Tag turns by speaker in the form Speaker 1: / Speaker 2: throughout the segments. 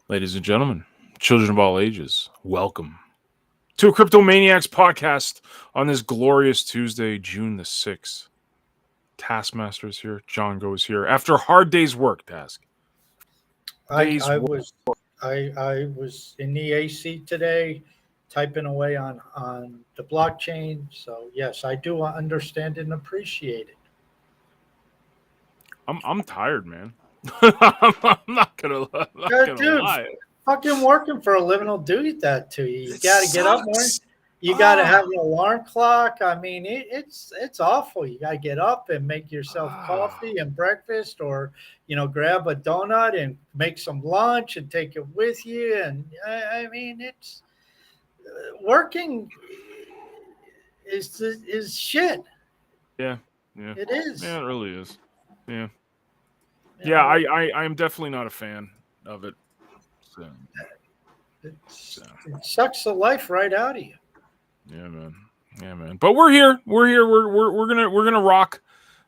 Speaker 1: Ladies and gentlemen, children of all ages, welcome to a Crypto Maniacs Podcast on this glorious Tuesday, June the 6th. Taskmaster is here. John goes here after a hard day's work, Task.
Speaker 2: I, I was I was in the AC today, typing away on the blockchain. So yes, I do understand and appreciate it.
Speaker 1: I'm tired, man. I'm not gonna
Speaker 2: Dude,
Speaker 1: lie.
Speaker 2: fucking working for a living will do that to you. You
Speaker 1: It
Speaker 2: got to get up more.
Speaker 1: sucks.
Speaker 2: You got to have an alarm clock. I mean, it's awful. You got to get up and make yourself coffee and breakfast, or grab a donut and make some lunch and take it with you. And I mean, it's working is shit.
Speaker 1: Yeah.
Speaker 2: It is.
Speaker 1: Yeah, it really is. Yeah.
Speaker 2: You
Speaker 1: Yeah,
Speaker 2: know,
Speaker 1: I am definitely not a fan of it. So,
Speaker 2: it sucks the life right out of you.
Speaker 1: yeah, man. Yeah, man. But we're here. We're here. We're gonna rock.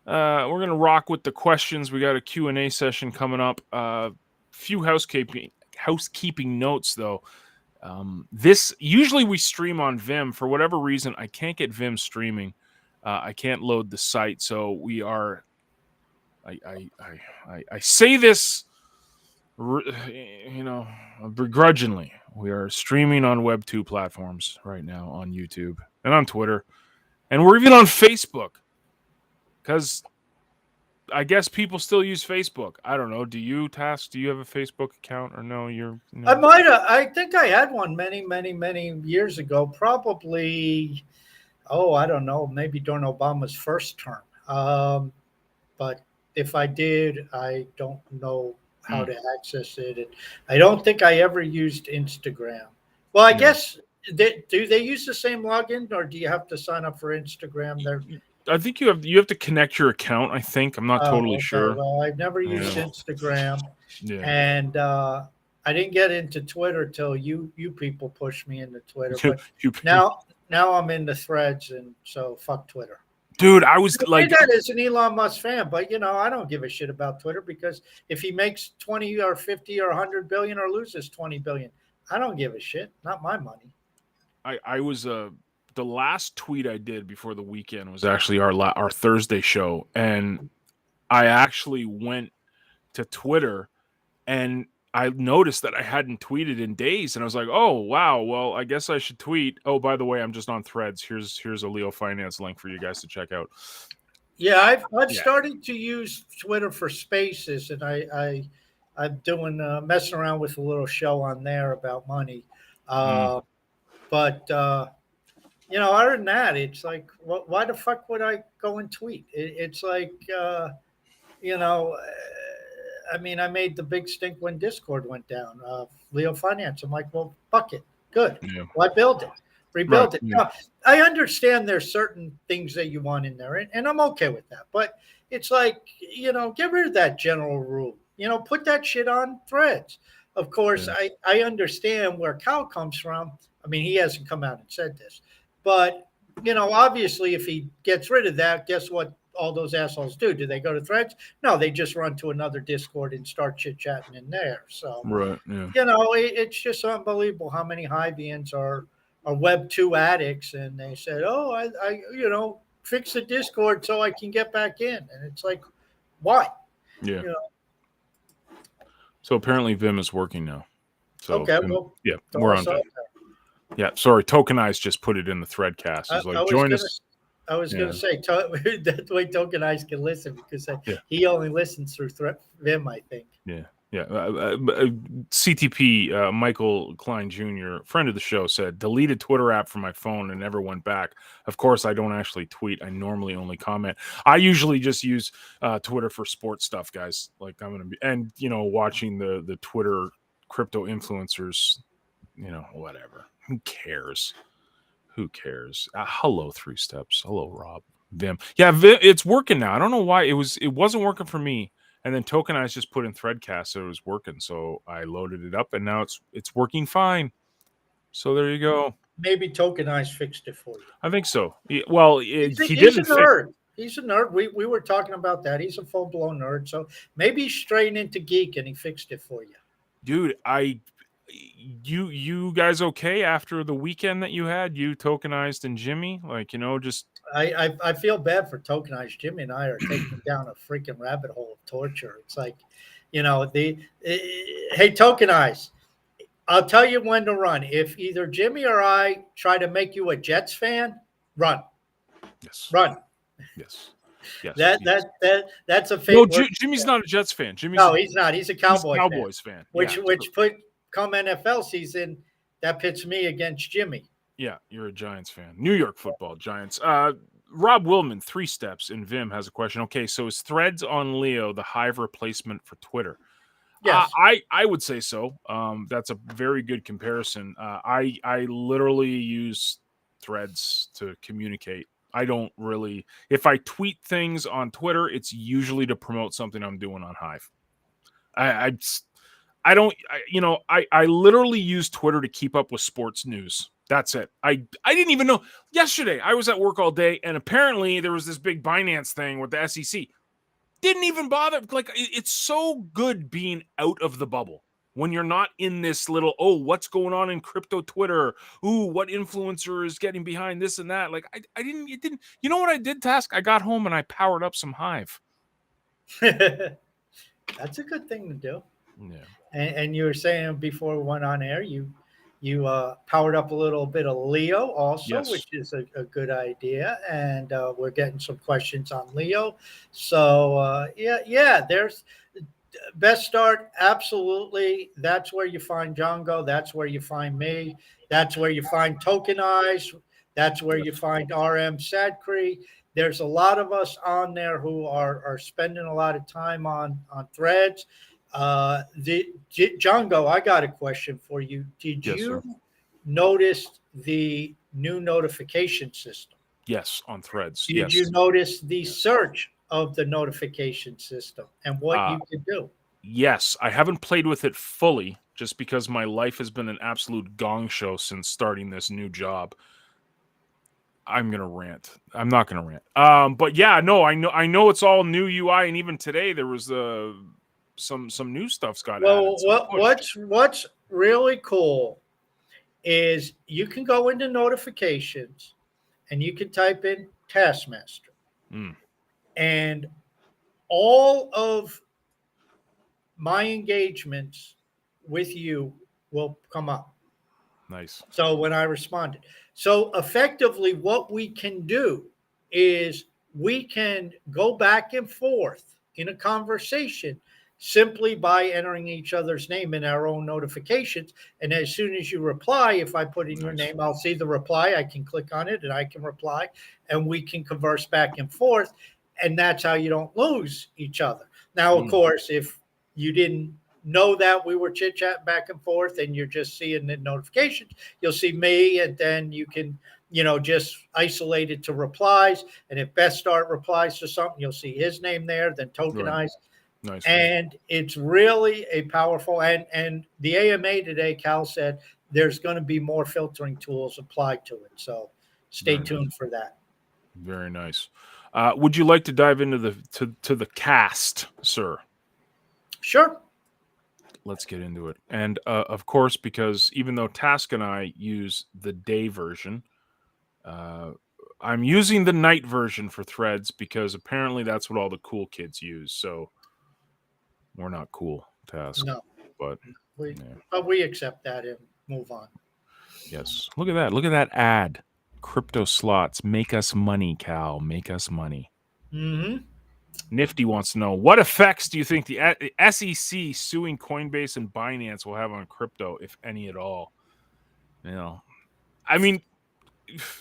Speaker 1: We're gonna rock with the questions. We got a Q&A session coming up. Few housekeeping notes though. This usually we stream on Vim. For whatever reason, I can't get Vim streaming. I can't load the site, so we are. I say this, begrudgingly. We are streaming on Web2 platforms right now on YouTube and on Twitter, and we're even on Facebook because I guess people still use Facebook. I don't know. Do you, Task? Do you have a Facebook account or no?
Speaker 2: I might have. I think I had one many years ago. Probably, I don't know, maybe during Obama's first term. But if I did, I don't know how to access it. And I don't think I ever used Instagram. Well, I guess do they use the same login, or do you have to sign up for Instagram?
Speaker 1: I think you have to connect your account. I think I'm not totally sure.
Speaker 2: Well, I've never used Instagram,
Speaker 1: Yeah.
Speaker 2: and I didn't get into Twitter till you people pushed me into Twitter. But now I'm into Threads, and so fuck Twitter.
Speaker 1: Dude, I was like
Speaker 2: that as an Elon Musk fan, but I don't give a shit about Twitter, because if he makes 20 or 50 or 100 billion or loses 20 billion, I don't give a shit. Not my money.
Speaker 1: I was the last tweet I did before the weekend was actually our Thursday show, and I actually went to Twitter and I noticed that I hadn't tweeted in days, and I was like, "Oh wow, well I guess I should tweet." Oh, by the way, I'm just on Threads. Here's a Leo Finance link for you guys to check out.
Speaker 2: Yeah, I've started to use Twitter for Spaces, and I'm doing messing around with a little show on there about money. But other than that, it's like, why the fuck would I go and tweet? It's like, I mean, I made the big stink when Discord went down. Leo Finance. I'm like, well, fuck it. Good.
Speaker 1: Yeah.
Speaker 2: Why build it? Rebuild it.
Speaker 1: Yeah.
Speaker 2: Now, I understand there's certain things that you want in there, and I'm okay with that. But it's like, get rid of that general rule. Put that shit on Threads. Of course, I understand where Cal comes from. I mean, he hasn't come out and said this. But, obviously, if he gets rid of that, guess what all those assholes do? Do they go to Threads? No, they just run to another Discord and start chit-chatting in there. So,
Speaker 1: right, yeah.
Speaker 2: It's just unbelievable how many Hivians are Web 2 addicts, and they said, oh, I fix the Discord so I can get back in. And it's like, why?
Speaker 1: Yeah. So apparently Vim is working now. So
Speaker 2: okay,
Speaker 1: Vim,
Speaker 2: well,
Speaker 1: yeah, we're on Vim. Yeah, sorry, Tokenize just put it in the Threadcast. It's like, join us.
Speaker 2: I was going to say, that way Tokenize can listen, because he only listens through Vim, I think.
Speaker 1: Yeah. CTP, Michael Klein Jr., friend of the show, said, deleted Twitter app from my phone and never went back. Of course, I don't actually tweet. I normally only comment. I usually just use Twitter for sports stuff, guys. Like I'm going to be, and, watching the Twitter crypto influencers, whatever. Who cares? Hello, 3 Steps. Hello, Rob. Vim. Yeah, it's working now. I don't know why it wasn't working for me. And then Tokenize just put in Threadcast, so it was working. So I loaded it up, and now it's working fine. So there you go.
Speaker 2: Maybe Tokenize fixed it for you.
Speaker 1: I think so. He's a
Speaker 2: nerd. He's a nerd. We were talking about that. He's a full-blown nerd. So maybe he's straying into geek, and he fixed it for you.
Speaker 1: Dude, you guys okay after the weekend that you had? You Tokenized and Jimmy, like, just
Speaker 2: I feel bad for tokenized. Jimmy and I are taking down a freaking rabbit hole of torture. It's like, hey, tokenized. I'll tell you when to run. If either Jimmy or I try to make you a Jets fan, run,
Speaker 1: yes,
Speaker 2: run.
Speaker 1: yes, yes.
Speaker 2: That
Speaker 1: yes.
Speaker 2: that that that's a
Speaker 1: No,
Speaker 2: fake word.
Speaker 1: Jimmy's not a Jets fan.
Speaker 2: No, he's not. He's a
Speaker 1: He's a
Speaker 2: Cowboy fan.
Speaker 1: Cowboys fan.
Speaker 2: Which
Speaker 1: Yeah,
Speaker 2: which put come NFL season, that pits me against Jimmy.
Speaker 1: yeah, you're a Giants fan. New York Football Giants. Rob Willman, 3 Steps in Vim has a question. Okay, so is Threads on Leo the Hive replacement for Twitter?
Speaker 2: Yes.
Speaker 1: I would say so. That's a very good comparison. I literally use Threads to communicate. I don't really. If I tweet things on Twitter, it's usually to promote something I'm doing on Hive. I don't. I literally use Twitter to keep up with sports news. That's it. I didn't even know. Yesterday, I was at work all day, and apparently there was this big Binance thing with the SEC. Didn't even bother. Like, it's so good being out of the bubble when you're not in this little, what's going on in crypto Twitter? Ooh, what influencer is getting behind this and that? Like, I didn't, it didn't, you know what I did, Task? I got home and I powered up some Hive.
Speaker 2: That's a good thing to do.
Speaker 1: Yeah.
Speaker 2: And you were saying before we went on air, you powered up a little bit of Leo also,
Speaker 1: Yes.
Speaker 2: which is a good idea. And we're getting some questions on Leo. So there's best start. Absolutely. That's where you find Django. That's where you find me. That's where you find Tokenize. That's where you find RM Sadcree. There's a lot of us on there who are spending a lot of time on Threads. Django, I got a question for you. Did you notice the new notification system?
Speaker 1: Yes, on Threads.
Speaker 2: Did you notice the search of the notification system and what you could do?
Speaker 1: Yes, I haven't played with it fully just because my life has been an absolute gong show since starting this new job. I'm gonna rant. I'm not gonna rant. But yeah, no, I know it's all new UI, and even today there was some new stuff's got added.
Speaker 2: What's really cool is you can go into notifications and you can type in Taskmaster, and all of my engagements with you will come up.
Speaker 1: Nice.
Speaker 2: So when I responded, so effectively what we can do is we can go back and forth in a conversation simply by entering each other's name in our own notifications. And as soon as you reply, if I put in your name, I'll see the reply. I can click on it and I can reply, and we can converse back and forth. And that's how you don't lose each other. Now, of course, if you didn't know that we were chit-chatting back and forth and you're just seeing the notifications, you'll see me, and then you can, just isolate it to replies. And if Best Start replies to something, you'll see his name there, then Tokenize.
Speaker 1: Right. Nice.
Speaker 2: And it's really a powerful, and the AMA today, Cal said there's going to be more filtering tools applied to it. So stay tuned for that.
Speaker 1: Very nice. Would you like to dive into the cast, sir?
Speaker 2: Sure.
Speaker 1: Let's get into it. And of course, because even though Task and I use the day version, I'm using the night version for Threads because apparently that's what all the cool kids use. So we're not cool, Task.
Speaker 2: No,
Speaker 1: but
Speaker 2: we accept that and move on.
Speaker 1: Yes. Look at that. Look at that ad. Crypto slots. Make us money, Cal. Make us money.
Speaker 2: Mm-hmm.
Speaker 1: Nifty wants to know, what effects do you think the SEC suing Coinbase and Binance will have on crypto, if any at all? I mean,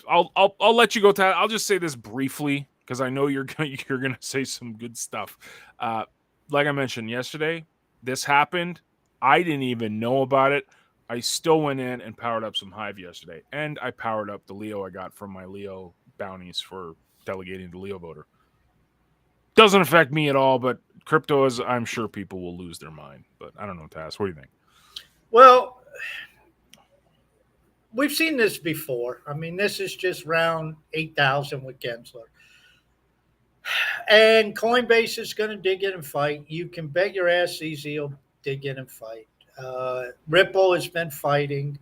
Speaker 1: I'll let you go, Tad. I'll just say this briefly because I know you're gonna say some good stuff. Like I mentioned yesterday, this happened. I didn't even know about it. I still went in and powered up some Hive yesterday, and I powered up the Leo I got from my Leo bounties for delegating the Leo voter. Doesn't affect me at all, but crypto is, I'm sure people will lose their mind. But I don't know, Tass. What do you think?
Speaker 2: Well, we've seen this before. I mean, this is just round 8,000 with Gensler. And Coinbase is going to dig in and fight. You can bet your ass CZ will dig in and fight. Ripple has been fighting.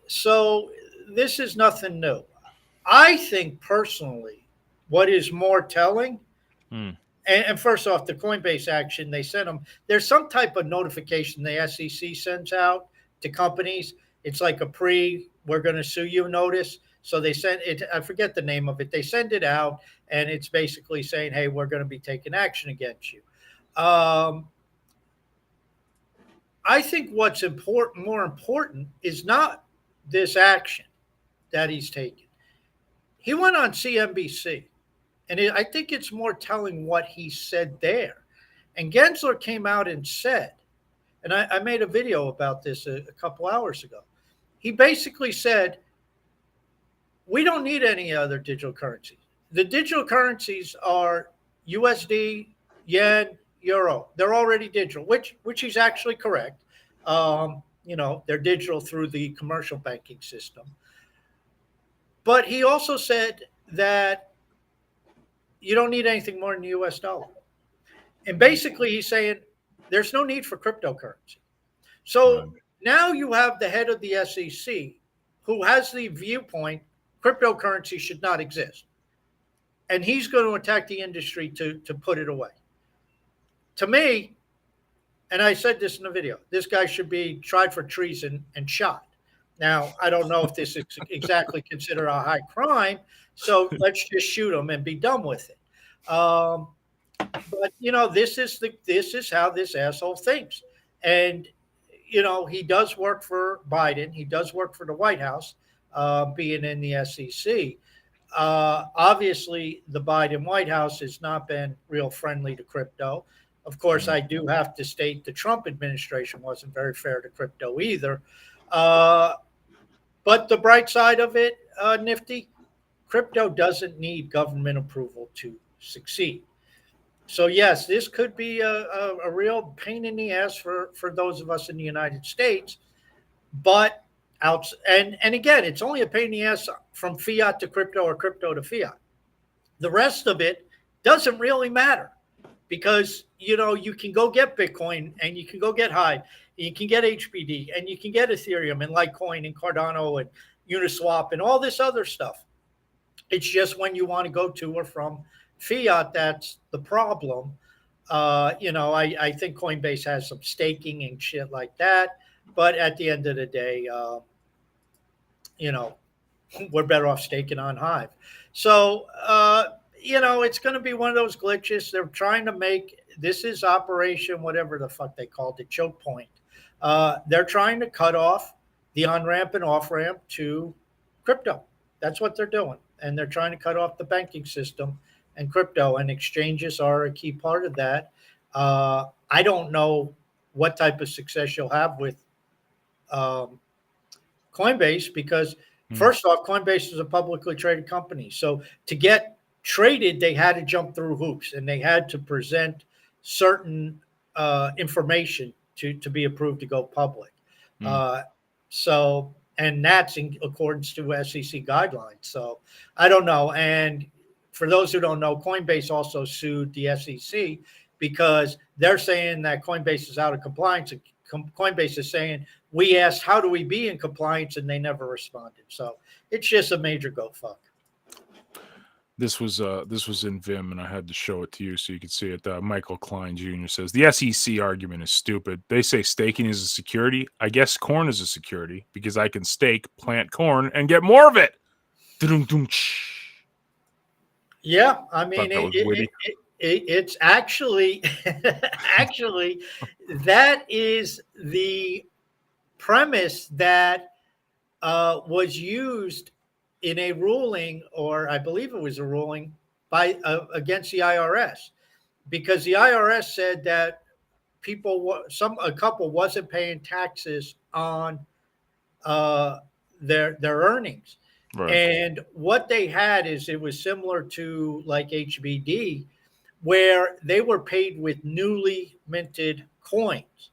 Speaker 2: So this is nothing new. I think personally, what is more telling,
Speaker 1: Hmm.
Speaker 2: and first off, the Coinbase action, they sent them, there's some type of notification the SEC sends out to companies. It's like a we're going to sue you notice. So they send it, I forget the name of it. They send it out, and it's basically saying, hey, we're going to be taking action against you. I think what's more important, is not this action that he's taken. He went on CNBC, and I think it's more telling what he said there. And Gensler came out and said, and I made a video about this a couple hours ago. He basically said, we don't need any other digital currencies. The digital currencies are USD, yen, euro. They're already digital, which is actually correct. They're digital through the commercial banking system. But he also said that you don't need anything more than the US dollar. And basically he's saying there's no need for cryptocurrency. So now you have the head of the SEC who has the viewpoint cryptocurrency should not exist. And he's going to attack the industry to put it away. To me, and I said this in the video, this guy should be tried for treason and shot. Now, I don't know if this is exactly considered a high crime, so let's just shoot him and be done with it. But this is how this asshole thinks. And he does work for Biden. He does work for the White House, being in the SEC. Obviously, the Biden White House has not been real friendly to crypto. Of course, I do have to state the Trump administration wasn't very fair to crypto either. But the bright side of it, Nifty, crypto doesn't need government approval to succeed. So yes, this could be a real pain in the ass for those of us in the United States. But and again, it's only a pain in the ass from fiat to crypto or crypto to fiat. The rest of it doesn't really matter, because you can go get Bitcoin, and you can go get Hive, you can get HBD, and you can get Ethereum and Litecoin and Cardano and Uniswap and all this other stuff. It's just when you want to go to or from fiat, that's the problem. I think Coinbase has some staking and shit like that, but at the end of the day, we're better off staking on Hive. So, it's going to be one of those glitches. They're trying to make, this is operation, whatever the fuck they called it, choke point. They're trying to cut off the on-ramp and off-ramp to crypto. That's what they're doing. And they're trying to cut off the banking system and crypto, and exchanges are a key part of that. I don't know what type of success you'll have with Coinbase, because first off, Coinbase is a publicly traded company. So to get traded, they had to jump through hoops, and they had to present certain information to be approved to go public. And that's in accordance to SEC guidelines. So I don't know. And for those who don't know, Coinbase also sued the SEC because they're saying that Coinbase is out of compliance. Coinbase is saying, we asked, how do we be in compliance? And they never responded. So it's just a major go fuck.
Speaker 1: This was in Vim, and I had to show it to you so you could see it. Michael Klein Jr. says the SEC argument is stupid. They say staking is a security. I guess corn is a security because I can stake, plant corn, and get more of it.
Speaker 2: Yeah, I mean, it's actually that is the premise that was used in a ruling, or I believe it was a ruling by against the IRS, because the IRS said that a couple wasn't paying taxes on their earnings. Right. And what they had is, it was similar to like HBD, where they were paid with newly minted coins.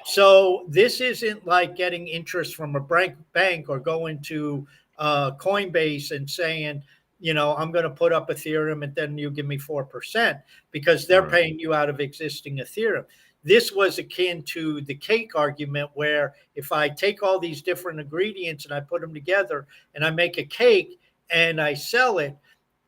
Speaker 2: So this isn't like getting interest from a bank or going to Coinbase and saying, I'm going to put up Ethereum and then you give me 4%, because they're paying you out of existing Ethereum. this was akin to the cake argument, where if I take all these different ingredients and I put them together and I make a cake and I sell it,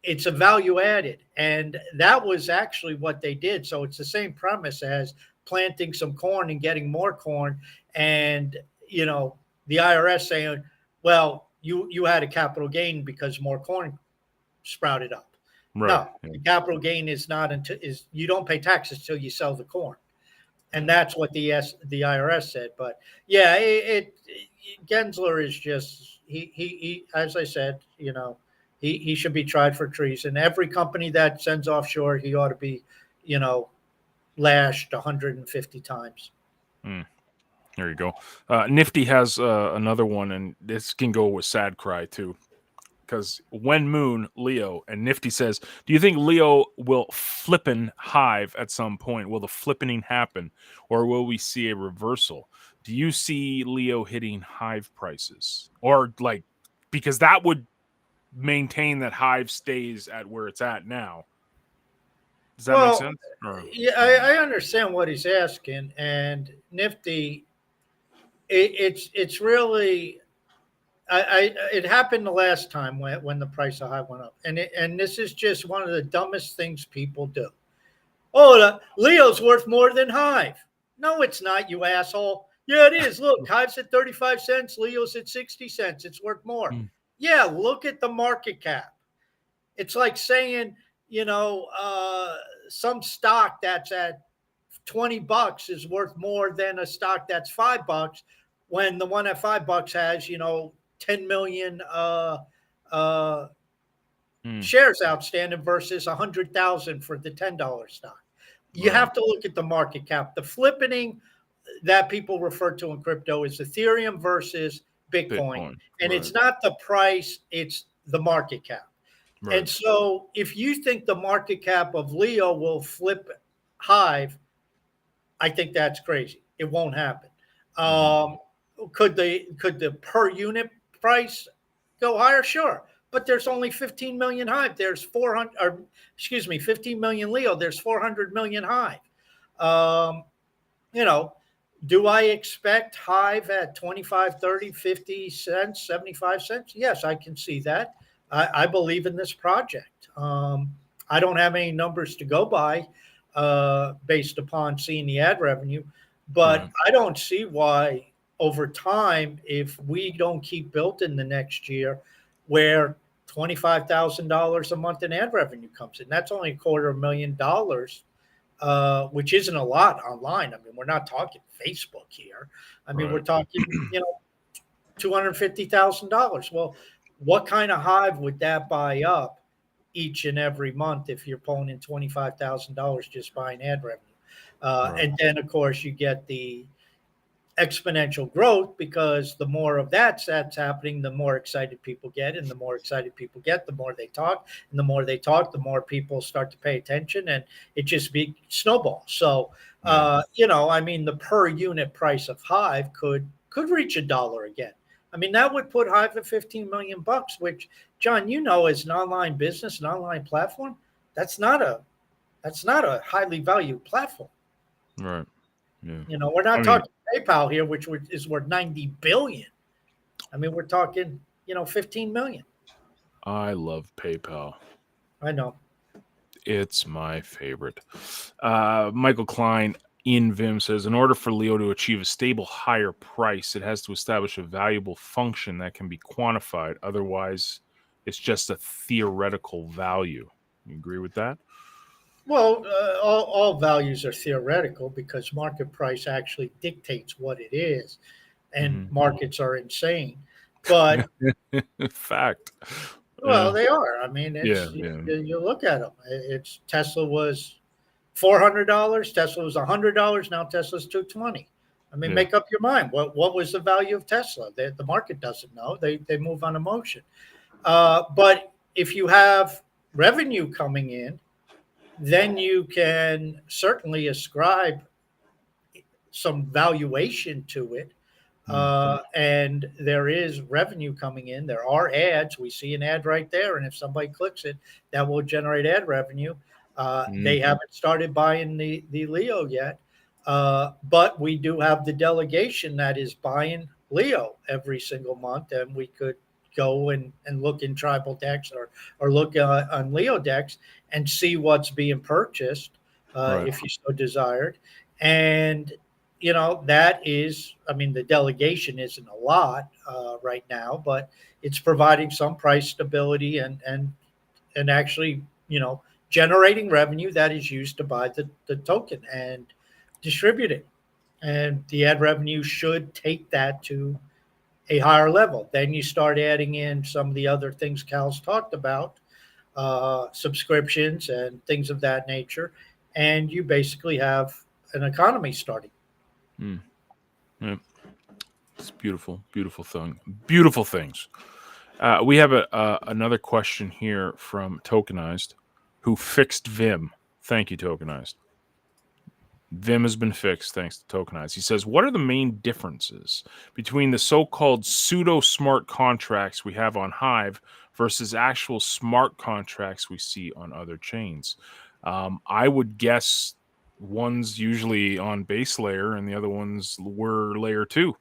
Speaker 2: it's a value added. And that was actually what they did. So it's the same premise as planting some corn and getting more corn. And, the IRS saying, well, you had a capital gain because more corn sprouted up.
Speaker 1: Right.
Speaker 2: No, the capital gain is not is you don't pay taxes till you sell the corn. And that's what the IRS said. But yeah, Gensler is just, he as I said, he should be tried for treason. Every company that sends offshore, he ought to be, lashed 150 times.
Speaker 1: There you go. Nifty has another one, and this can go with Sad Cry too. Because when Moon, Leo, and Nifty says, do you think Leo will flippin' hive at some point? Will the flippening happen? Or will we see a reversal? Do you see Leo hitting hive prices? Or because that would maintain that hive stays at where it's at now. Does that make sense?
Speaker 2: Yeah, I understand what he's asking. And Nifty, it's really... it happened the last time when the price of hive went up, and this is just one of the dumbest things people do. Oh, Leo's worth more than hive. No, it's not, you asshole. Yeah, it is. Look, hive's at 35 cents. Leo's at 60 cents. It's worth more. Yeah, look at the market cap. It's like saying, some stock that's at $20 is worth more than a stock that's $5, when the one at $5 has, 10 million shares outstanding versus 100,000 for the $10 stock. You have to look at the market cap. The flippening that people refer to in crypto is Ethereum versus Bitcoin. And it's not the price, it's the market cap. Right. And so if you think the market cap of Leo will flip hive, I think that's crazy. It won't happen. Could the per unit price go higher? Sure. But there's only 15 million hive. There's 15 million Leo. There's 400 million hive. Do I expect hive at 25, 30, 50 cents, 75 cents? Yes, I can see that. I believe in this project. I don't have any numbers to go by based upon seeing the ad revenue, but I don't see why over time, if we don't keep building the next year, where $25,000 a month in ad revenue comes in, that's only $250,000, which isn't a lot online. I mean, we're not talking Facebook here. I mean, we're talking, $250,000. Well, what kind of hive would that buy up each and every month if you're pulling in $25,000 just buying ad revenue? And then, of course, you get the exponential growth, because the more of that's happening, the more excited people get, and the more excited people get, the more they talk, and the more they talk, the more people start to pay attention, and it just snowballs. So, the per unit price of hive could reach $1 again. I mean, that would put hive at $15 million, which, John, as an online business, an online platform, that's not a highly valued platform.
Speaker 1: Right. Yeah.
Speaker 2: We're not talking PayPal here, which is worth $90 billion. I mean, we're talking, 15 million.
Speaker 1: I love PayPal.
Speaker 2: I know.
Speaker 1: It's my favorite. Michael Klein in Vim says, in order for Leo to achieve a stable higher price, it has to establish a valuable function that can be quantified. Otherwise, it's just a theoretical value. You agree with that?
Speaker 2: Well, all values are theoretical, because market price actually dictates what it is, and markets are insane. But
Speaker 1: fact.
Speaker 2: Well, they are. I mean, you look at them. It's Tesla was $400. Tesla was $100. Now Tesla's $220. I mean, make up your mind. What was the value of Tesla? The market doesn't know. They move on emotion. But if you have revenue coming in, then you can certainly ascribe some valuation to it. And there is revenue coming in. There are ads. We see an ad right there. And if somebody clicks it, that will generate ad revenue. They haven't started buying the Leo yet. But we do have the delegation that is buying Leo every single month, and we could go and look in tribal decks or look on Leo decks and see what's being purchased
Speaker 1: Right.
Speaker 2: if you so desired. And that is, I mean, the delegation isn't a lot right now, but it's providing some price stability and actually generating revenue that is used to buy the token and distribute it. And the ad revenue should take that to a higher level. Then you start adding in some of the other things Cal's talked about, subscriptions and things of that nature, and you basically have an economy starting.
Speaker 1: Yeah. It's beautiful, beautiful thing, beautiful things. We have another question here from Tokenized, who fixed Vim. Thank you, Tokenized. Vim has been fixed thanks to Tokenized. He says, what are the main differences between the so-called pseudo-smart contracts we have on Hive versus actual smart contracts we see on other chains? I would guess one's usually on base layer and the other ones were layer 2.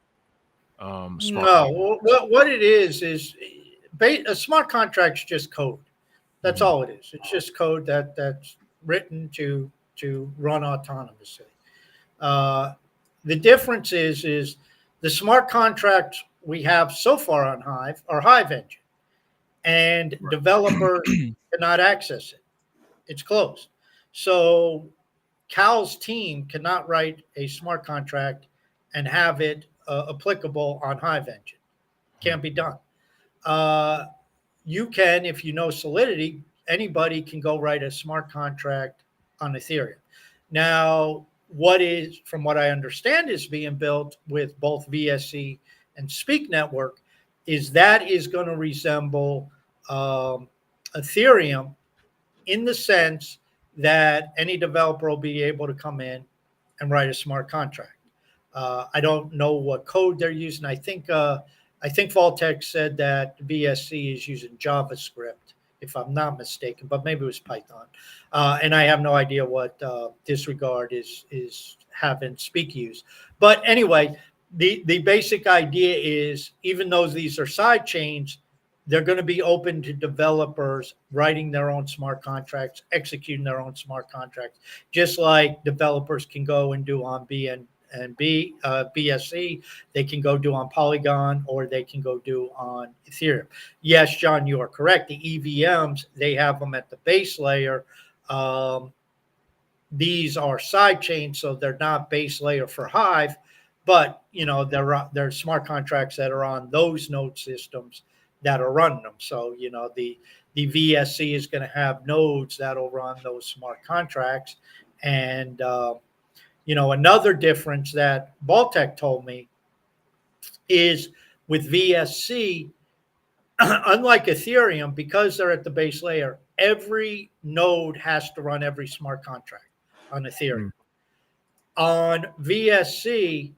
Speaker 1: Smart
Speaker 2: No, what it is a smart contract's just code. That's
Speaker 1: Mhm.
Speaker 2: all it is. It's just code that's written to run autonomously. Uh, the difference is the smart contracts we have so far on Hive are Hive engine, and developers cannot access it. It's closed. So Cal's team cannot write a smart contract and have it applicable on Hive engine. Can't be done. Uh, you can, if you know Solidity, anybody can go write a smart contract on Ethereum. Now, from what I understand, is being built with both VSC and Speak Network, is going to resemble Ethereum in the sense that any developer will be able to come in and write a smart contract. I don't know what code they're using. I think Vaultec said that VSC is using JavaScript, if I'm not mistaken, but maybe it was Python. And I have no idea what Disregard is having Speak use. But anyway, the basic idea is, even though these are side chains, they're going to be open to developers writing their own smart contracts, executing their own smart contracts, just like developers can go and do on BSC, they can go do on Polygon, or they can go do on Ethereum. Yes, John, you are correct. The EVMs, they have them at the base layer. These are side chains, so they're not base layer for Hive, but they're smart contracts that are on those node systems that are running them. So the VSC is going to have nodes that'll run those smart contracts. And another difference that Baltec told me is with VSC, unlike Ethereum, because they're at the base layer, every node has to run every smart contract on Ethereum. On VSC,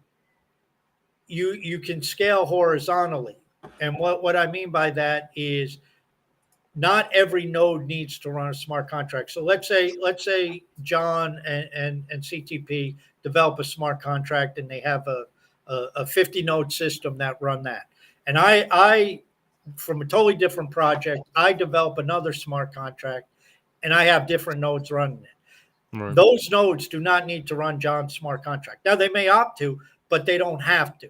Speaker 2: you can scale horizontally. And what I mean by that is not every node needs to run a smart contract. So let's say John and CTP develop a smart contract, and they have a 50 node system that run that. And I from a totally different project, I develop another smart contract, and I have different nodes running it. Right. Those nodes do not need to run John's smart contract. Now, they may opt to, but they don't have to.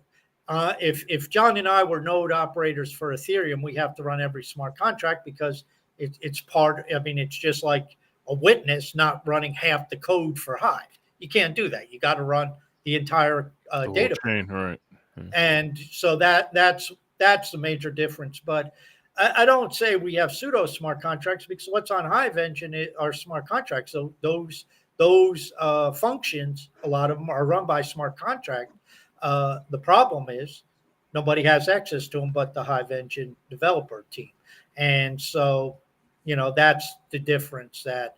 Speaker 2: If John and I were node operators for Ethereum, we have to run every smart contract because it's part. I mean, it's just like a witness not running half the code for Hive. You can't do that. You got to run the entire data
Speaker 1: chain, right?
Speaker 2: And so that's the major difference. But I don't say we have pseudo smart contracts, because what's on Hive engine are smart contracts. So those functions, a lot of them are run by smart contract. The problem is nobody has access to them but the Hive engine developer team. And so, that's the difference, that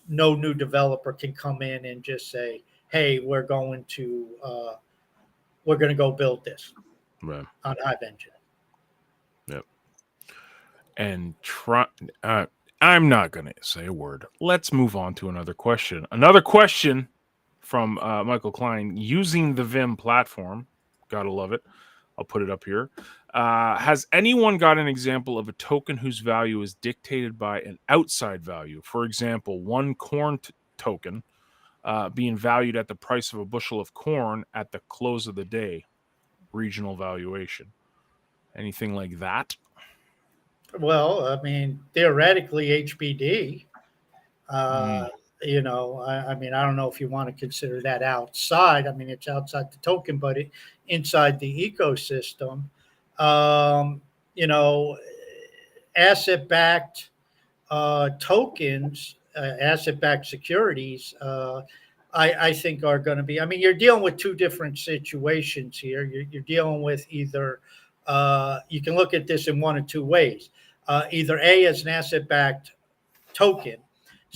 Speaker 2: no new developer can come in and just say, hey, we're going to go build this on Hive engine.
Speaker 1: Yep. And I'm not going to say a word. Let's move on to another question. Another question from Michael Klein, using the Vim platform. Gotta love it. I'll put it up here. Has anyone got an example of a token whose value is dictated by an outside value? For example, one corn token being valued at the price of a bushel of corn at the close of the day. Regional valuation. Anything like that?
Speaker 2: Well, I mean, theoretically, HBD. Uh, I mean, I don't know if you want to consider that outside. I mean, it's outside the token, but inside the ecosystem. Um, you know, asset-backed tokens, asset-backed securities. I think are going to be. I mean, you're dealing with two different situations here. You're dealing with either. You can look at this in one of two ways. Either A, as an asset-backed token.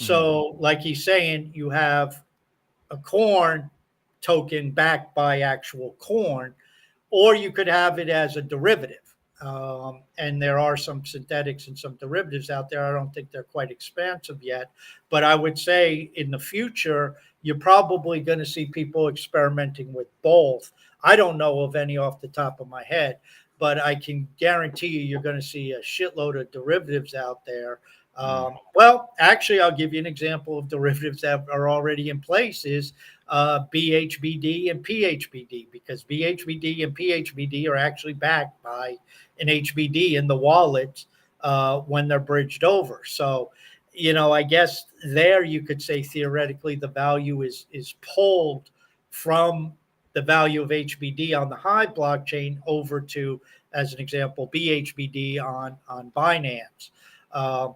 Speaker 2: So, like he's saying, you have a corn token backed by actual corn, or you could have it as a derivative. And there are some synthetics and some derivatives out there. I don't think they're quite expansive yet, but I would say in the future, you're probably going to see people experimenting with both. I don't know of any off the top of my head, but I can guarantee you're going to see a shitload of derivatives out there. Well, actually, I'll give you an example of derivatives that are already in place is BHBD and PHBD, because BHBD and PHBD are actually backed by an HBD in the wallet when they're bridged over. So, I guess there you could say theoretically the value is pulled from the value of HBD on the Hive blockchain over to, as an example, BHBD on Binance.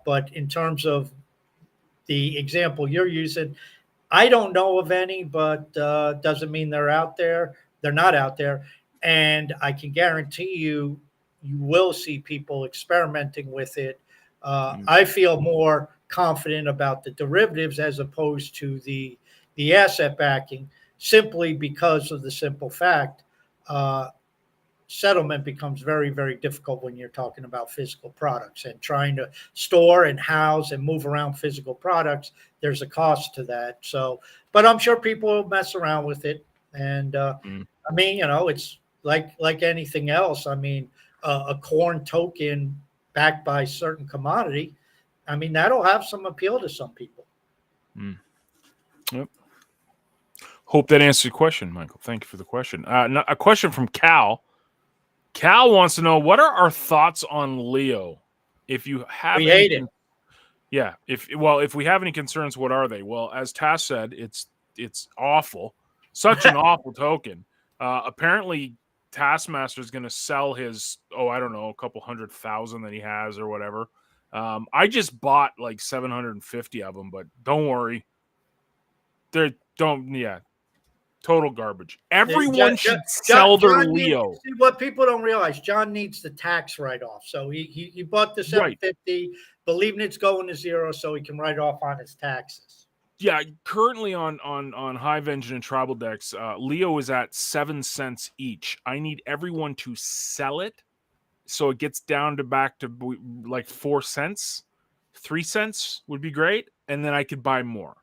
Speaker 2: But in terms of the example you're using, I don't know of any, but doesn't mean they're out there. They're not out there. And I can guarantee you will see people experimenting with it. I feel more confident about the derivatives as opposed to the asset backing, simply because of the simple fact settlement becomes very, very difficult when you're talking about physical products and trying to store and house and move around physical products. There's a cost to that. So, but I'm sure people will mess around with it. And I mean, it's like anything else. I mean, a corn token backed by certain commodity, I mean, that'll have some appeal to some people.
Speaker 1: Yep. Hope that answers your question, Michael. Thank you for the question. A question from Cal. Cal wants to know, what are our thoughts on Leo? If you have
Speaker 2: We hate it.
Speaker 1: Yeah. If we have any concerns, what are they? Well, as Tass said, it's awful. Such an awful token. Apparently Taskmaster is going to sell his, I don't know, a couple 100,000 that he has or whatever. I just bought like 750 of them, but don't worry. Total garbage. Everyone should sell their Leo.
Speaker 2: See, what people don't realize, John needs the tax write-off. So he bought the 750, believing it's going to zero, so he can write off on his taxes.
Speaker 1: Yeah, currently on Hive Engine and Tribal Decks, Leo is at 7 cents each. I need everyone to sell it, so it gets down to back to like 4 cents. 3 cents would be great, and then I could buy more.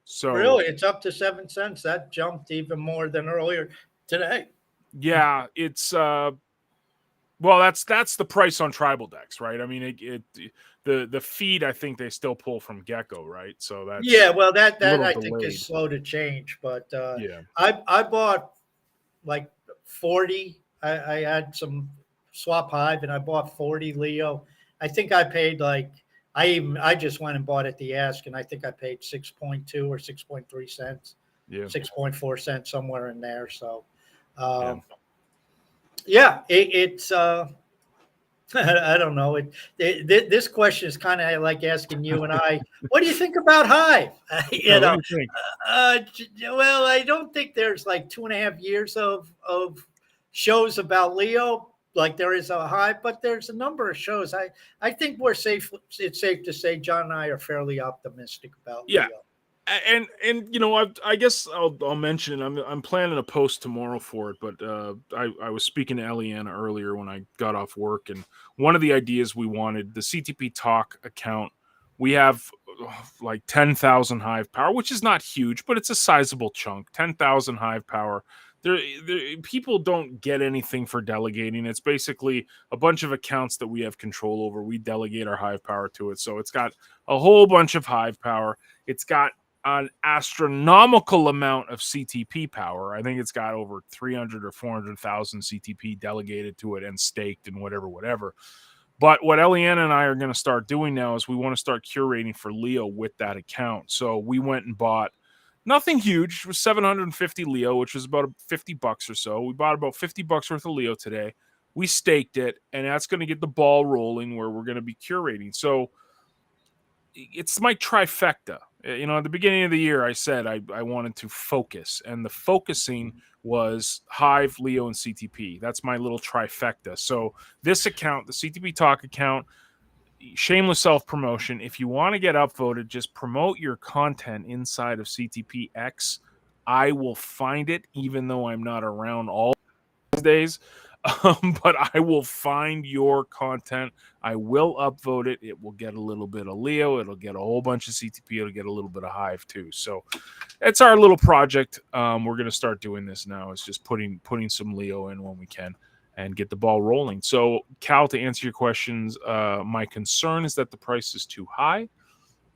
Speaker 1: So
Speaker 2: really, it's up to 7 cents. That jumped even more than earlier today.
Speaker 1: Yeah, it's that's the price on Tribal Decks, right? I mean, the feed, I think they still pull from Gecko, right? So that's
Speaker 2: that I think is slow to change. But I bought like 40. I had some swap Hive and I bought 40 Leo. I think I paid like. I just went and bought at the ask, and I think I paid 6.2 or 6.3 cents, 6.4 cents, somewhere in there. So, it's I don't know. This question is kind of like asking you and I, what do you think about Hive?
Speaker 1: What do you think?
Speaker 2: Well, I don't think there's like 2.5 years of shows about Leo like there is a Hive, but there's a number of shows. I think it's safe to say John and I are fairly optimistic about Leo.
Speaker 1: And I guess I'll mention I'm planning a post tomorrow for it, but I was speaking to Eliana earlier when I got off work, and one of the ideas we wanted, the CTP Talk account, we have like 10,000 hive power, which is not huge, but it's a sizable chunk. 10,000 hive power. There, people don't get anything for delegating. It's basically a bunch of accounts that we have control over. We delegate our hive power to it. So it's got a whole bunch of hive power. It's got an astronomical amount of CTP power. I think it's got over 300 or 400,000 CTP delegated to it and staked and whatever. But what Eliana and I are going to start doing now is we want to start curating for Leo with that account. So we went and bought nothing huge. It was 750 Leo, which was about $50 or so. We bought about $50 worth of Leo today. We staked it, and that's going to get the ball rolling where we're going to be curating. So it's my trifecta. You know, at the beginning of the year, I said I wanted to focus, and the focusing was Hive, Leo, and CTP. That's my little trifecta. So this account, the CTP Talk account, shameless self-promotion. If you want to get upvoted, just promote your content inside of CTPX. I will find it, even though I'm not around all these days. But I will find your content. I will upvote it. It will get a little bit of Leo. It'll get a whole bunch of CTP. It'll get a little bit of Hive too. So it's our little project. We're going to start doing this now. It's just putting some Leo in when we can and get the ball rolling. So Cal, to answer your questions, my concern is that the price is too high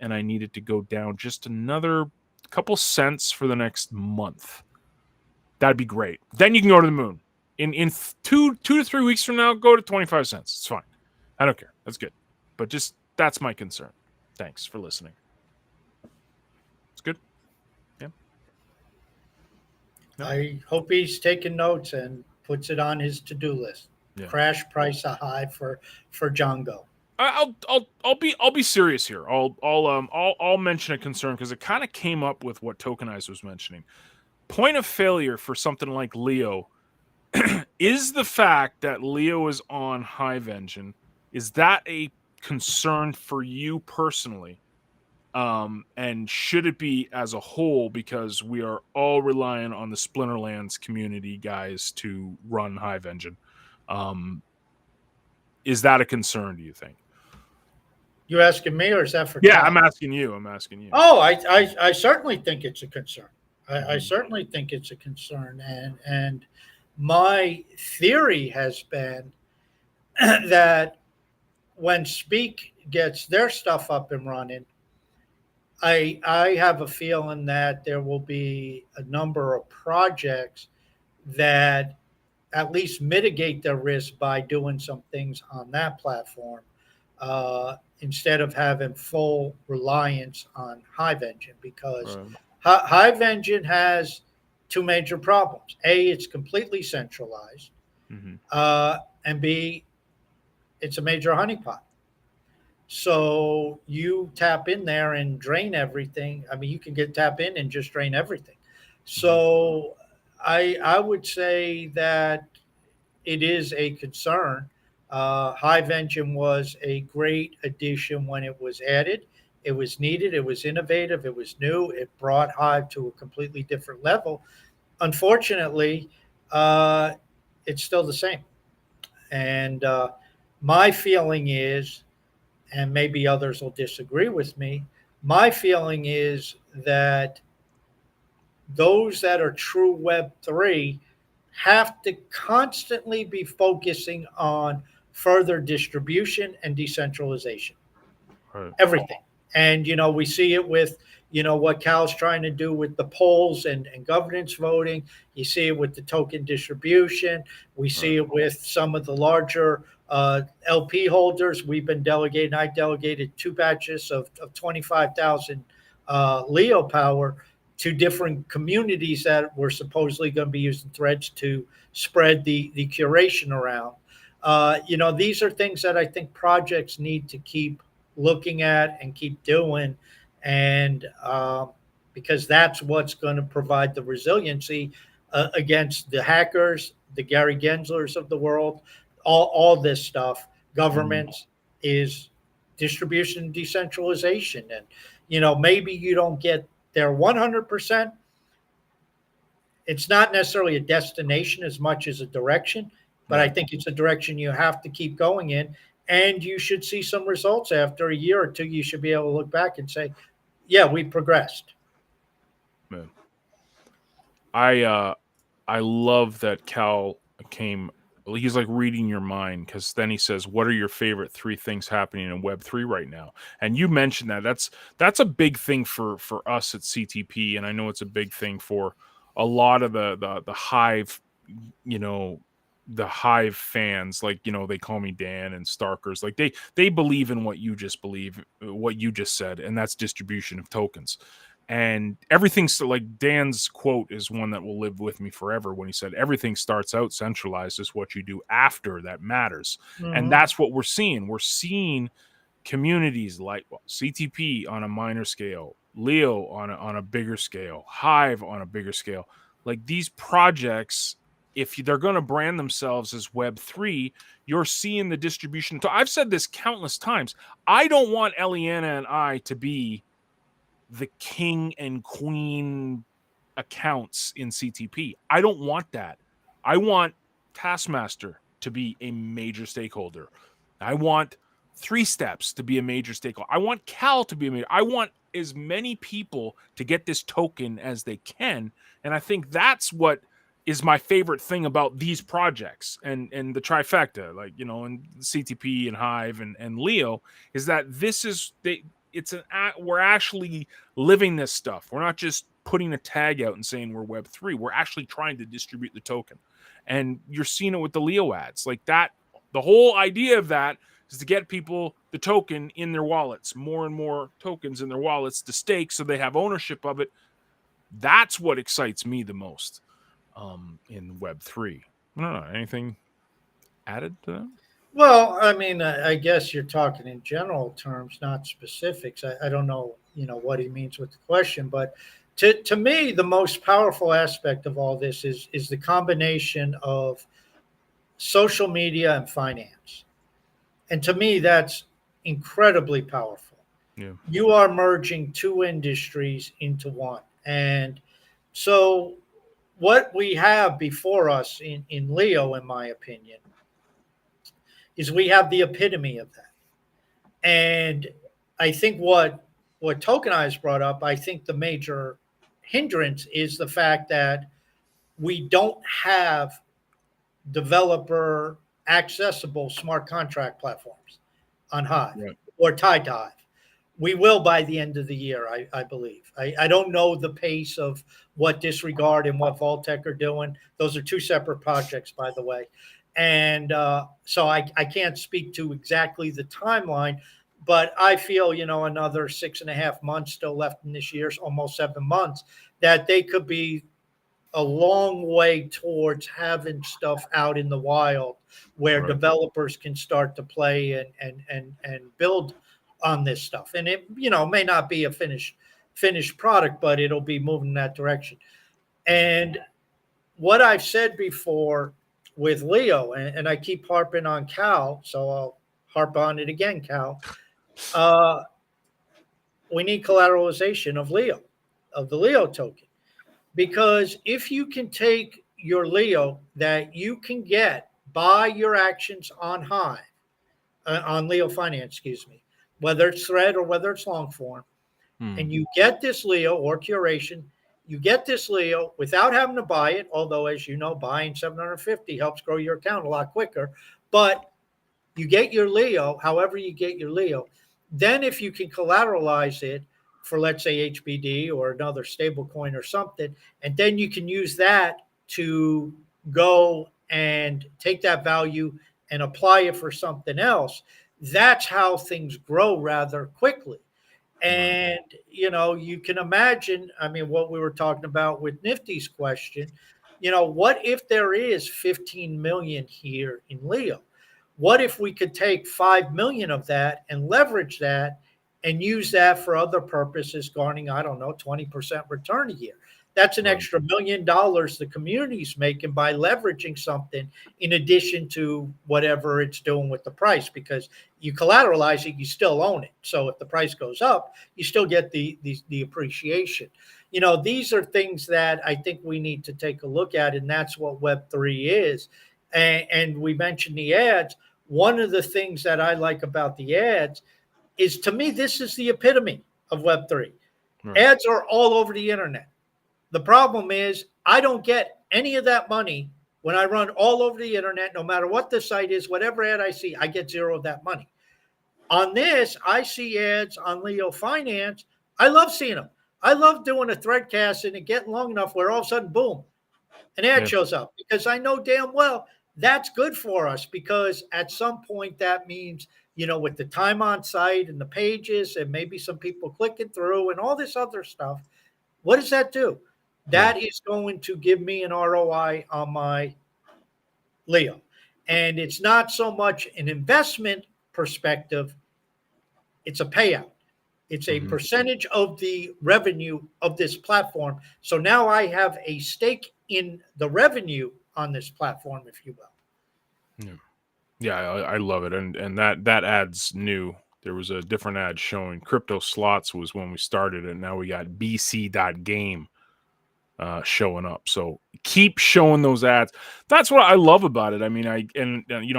Speaker 1: and I need it to go down just another couple cents for the next month. That'd be great. Then you can go to the moon. In 2 to 3 weeks from now, go to 25 cents. It's fine. I don't care. That's good. But just that's my concern. Thanks for listening. It's good. Yeah.
Speaker 2: No? I hope he's taking notes and puts it on his to-do list. Yeah. Crash price a high for Django.
Speaker 1: I'll be serious here. I'll mention a concern because it kind of came up with what Tokenize was mentioning. Point of failure for something like Leo is the fact that Leo is on Hive Engine. Is that a concern for you personally? And should it be as a whole, because we are all relying on the Splinterlands community guys to run Hive Engine? Is that a concern, do you think?
Speaker 2: You asking me, or is that for
Speaker 1: Yeah,
Speaker 2: Cal?
Speaker 1: I'm asking you.
Speaker 2: Oh, I certainly think it's a concern. I certainly think it's a concern. And my theory has been that when Speak gets their stuff up and running, I have a feeling that there will be a number of projects that at least mitigate their risk by doing some things on that platform instead of having full reliance on Hive Engine, because Hive Engine has two major problems. A, it's completely centralized, and B, it's a major honeypot. So you tap in there and drain everything. I mean, you can tap in and just drain everything. So I would say that it is a concern. Hive Engine was a great addition when it was added. It was needed. It was innovative. It was new. It brought Hive to a completely different level. Unfortunately, it's still the same. And my feeling is, and maybe others will disagree with me, my feeling is that those that are true Web3 have to constantly be focusing on further distribution and decentralization. Right. Everything. And, we see it with, what Cal's trying to do with the polls and governance voting. You see it with the token distribution. We see it with some of the larger LP holders. We've been delegating. I delegated 2 batches of 25,000 Leo power to different communities that were supposedly going to be using threads to spread the curation around. These are things that I think projects need to keep looking at and keep doing, and because that's what's going to provide the resiliency against the hackers, the Gary Genslers of the world, all this stuff. Governments is distribution and decentralization, and maybe you don't get there 100%. It's not necessarily a destination as much as a direction, but I think it's a direction you have to keep going in. and you should see some results after a year or two. You should be able to look back and say, yeah, we progressed.
Speaker 1: Man. I love that Cal came. He's like reading your mind, because then he says, "What are your favorite 3 things happening in Web3 right now?" And you mentioned that. That's a big thing for us at CTP, and I know it's a big thing for a lot of the Hive, you know, the Hive fans. Like, they call me Dan and Starkers. Like, they believe in what you just said, and that's distribution of tokens. And everything's like, Dan's quote is one that will live with me forever, when he said, everything starts out centralized, is what you do after that matters. And that's what we're seeing. We're seeing communities like CTP on a minor scale, Leo on a bigger scale, Hive on a bigger scale. Like, these projects, if they're going to brand themselves as Web3, you're seeing the distribution. I've said this countless times. I don't want Eliana and I to be the king and queen accounts in CTP. I don't want that. I want Taskmaster to be a major stakeholder. I want 3 Steps to be a major stakeholder. I want Cal to be a major. I want as many people to get this token as they can. And I think that's what is my favorite thing about these projects and the trifecta, like, and CTP and Hive and Leo, is that we're actually living this stuff. We're not just putting a tag out and saying we're Web3. We're actually trying to distribute the token. And you're seeing it with the Leo ads. Like that, the whole idea of that is to get people the token in their wallets, more and more tokens in their wallets to stake, so they have ownership of it. That's what excites me the most in Web3. I don't know, anything added to that?
Speaker 2: Well, I mean, I guess you're talking in general terms, not specifics. I don't know, what he means with the question, but to me, the most powerful aspect of all this is the combination of social media and finance. And to me, that's incredibly powerful.
Speaker 1: Yeah.
Speaker 2: You are merging 2 industries into one. And so what we have before us in Leo, in my opinion, is we have the epitome of that. And I think what Tokenize brought up, I think the major hindrance is the fact that we don't have developer accessible smart contract platforms on Hive,
Speaker 1: Right,
Speaker 2: or tied to Hive. We will by the end of the year, I believe. I don't know the pace of what Disregard and what Vaultec are doing. Those are 2 separate projects, by the way. And so I can't speak to exactly the timeline, but I feel, another 6.5 months still left in this year, almost 7 months, that they could be a long way towards having stuff out in the wild where
Speaker 1: right,
Speaker 2: developers can start to play and build on this stuff. And it, may not be a finished product, but it'll be moving in that direction. And what I've said before with Leo, and I keep harping on Cal, so I'll harp on it again, Cal. We need collateralization of the Leo token. Because if you can take your Leo that you can get by your actions on Hive, on Leo Finance, excuse me, whether it's thread or whether it's long form, and you get this Leo or curation, you get this Leo without having to buy it, although, as you know, buying 750 helps grow your account a lot quicker. But you get your Leo, however you get your Leo, then if you can collateralize it for, let's say, HBD or another stable coin or something, and then you can use that to go and take that value and apply it for something else. That's how things grow rather quickly. And, you can imagine, I mean, what we were talking about with Nifty's question, what if there is 15 million here in Leo? What if we could take 5 million of that and leverage that and use that for other purposes, garnering, I don't know, 20% return a year? That's an extra $1 million the community's making by leveraging something in addition to whatever it's doing with the price, because you collateralize it, you still own it. So if the price goes up, you still get the appreciation. These are things that I think we need to take a look at, and that's what Web3 is. And we mentioned the ads. one of the things that I like about the ads is, to me, this is the epitome of Web3.
Speaker 1: Right.
Speaker 2: Ads are all over the internet. The problem is I don't get any of that money when I run all over the internet, no matter what the site is, whatever ad I see, I get zero of that money. On this, I see ads on Leo Finance. I love seeing them. I love doing a threadcast and it getting long enough where all of a sudden, boom, an ad shows up, because I know damn well that's good for us, because at some point that means, with the time on site and the pages and maybe some people clicking through and all this other stuff, what does that do? That is going to give me an ROI on my Leo. And it's not so much an investment perspective, it's a payout. It's a percentage of the revenue of this platform. So now I have a stake in the revenue on this platform, if you will.
Speaker 1: Yeah, I love it. And that ad's new. There was a different ad showing crypto slots was when we started, and now we got bc.game showing up. So keep showing those ads. That's what I love about it. I mean, I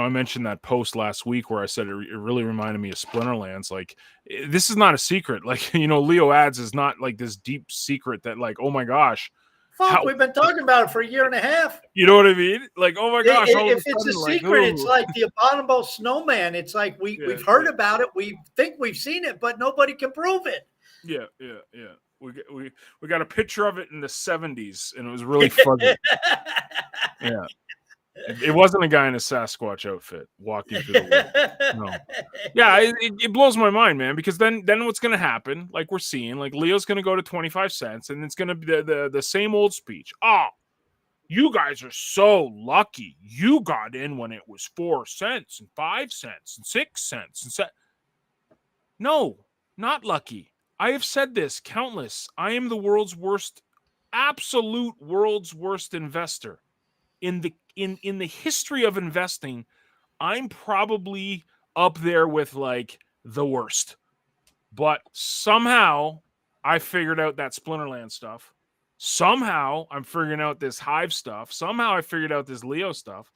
Speaker 1: mentioned that post last week where I said it really reminded me of Splinterlands. Like, this is not a secret. Like, Leo ads is not like this deep secret that, like, oh my gosh,
Speaker 2: we've been talking about it for a year and a half.
Speaker 1: You know what I mean? Like, oh my gosh.
Speaker 2: If it's a secret, it's like the abominable snowman. It's like we've heard about it. We think we've seen it, but nobody can prove it.
Speaker 1: Yeah. We got a picture of it in the 70s, and it was really fuzzy. Yeah. It wasn't a guy in a Sasquatch outfit walking through the woods. No. Yeah, it blows my mind, man, because then what's going to happen, like we're seeing, like Leo's going to go to 25 cents, and it's going to be the same old speech. Oh, you guys are so lucky. You got in when it was 4 cents and 5 cents and 6 cents. No, not lucky. I have said this countless. I am the absolute world's worst investor. In the history of investing, I'm probably up there with like the worst. But somehow I figured out that Splinterland stuff. Somehow I'm figuring out this Hive stuff. Somehow I figured out this Leo stuff.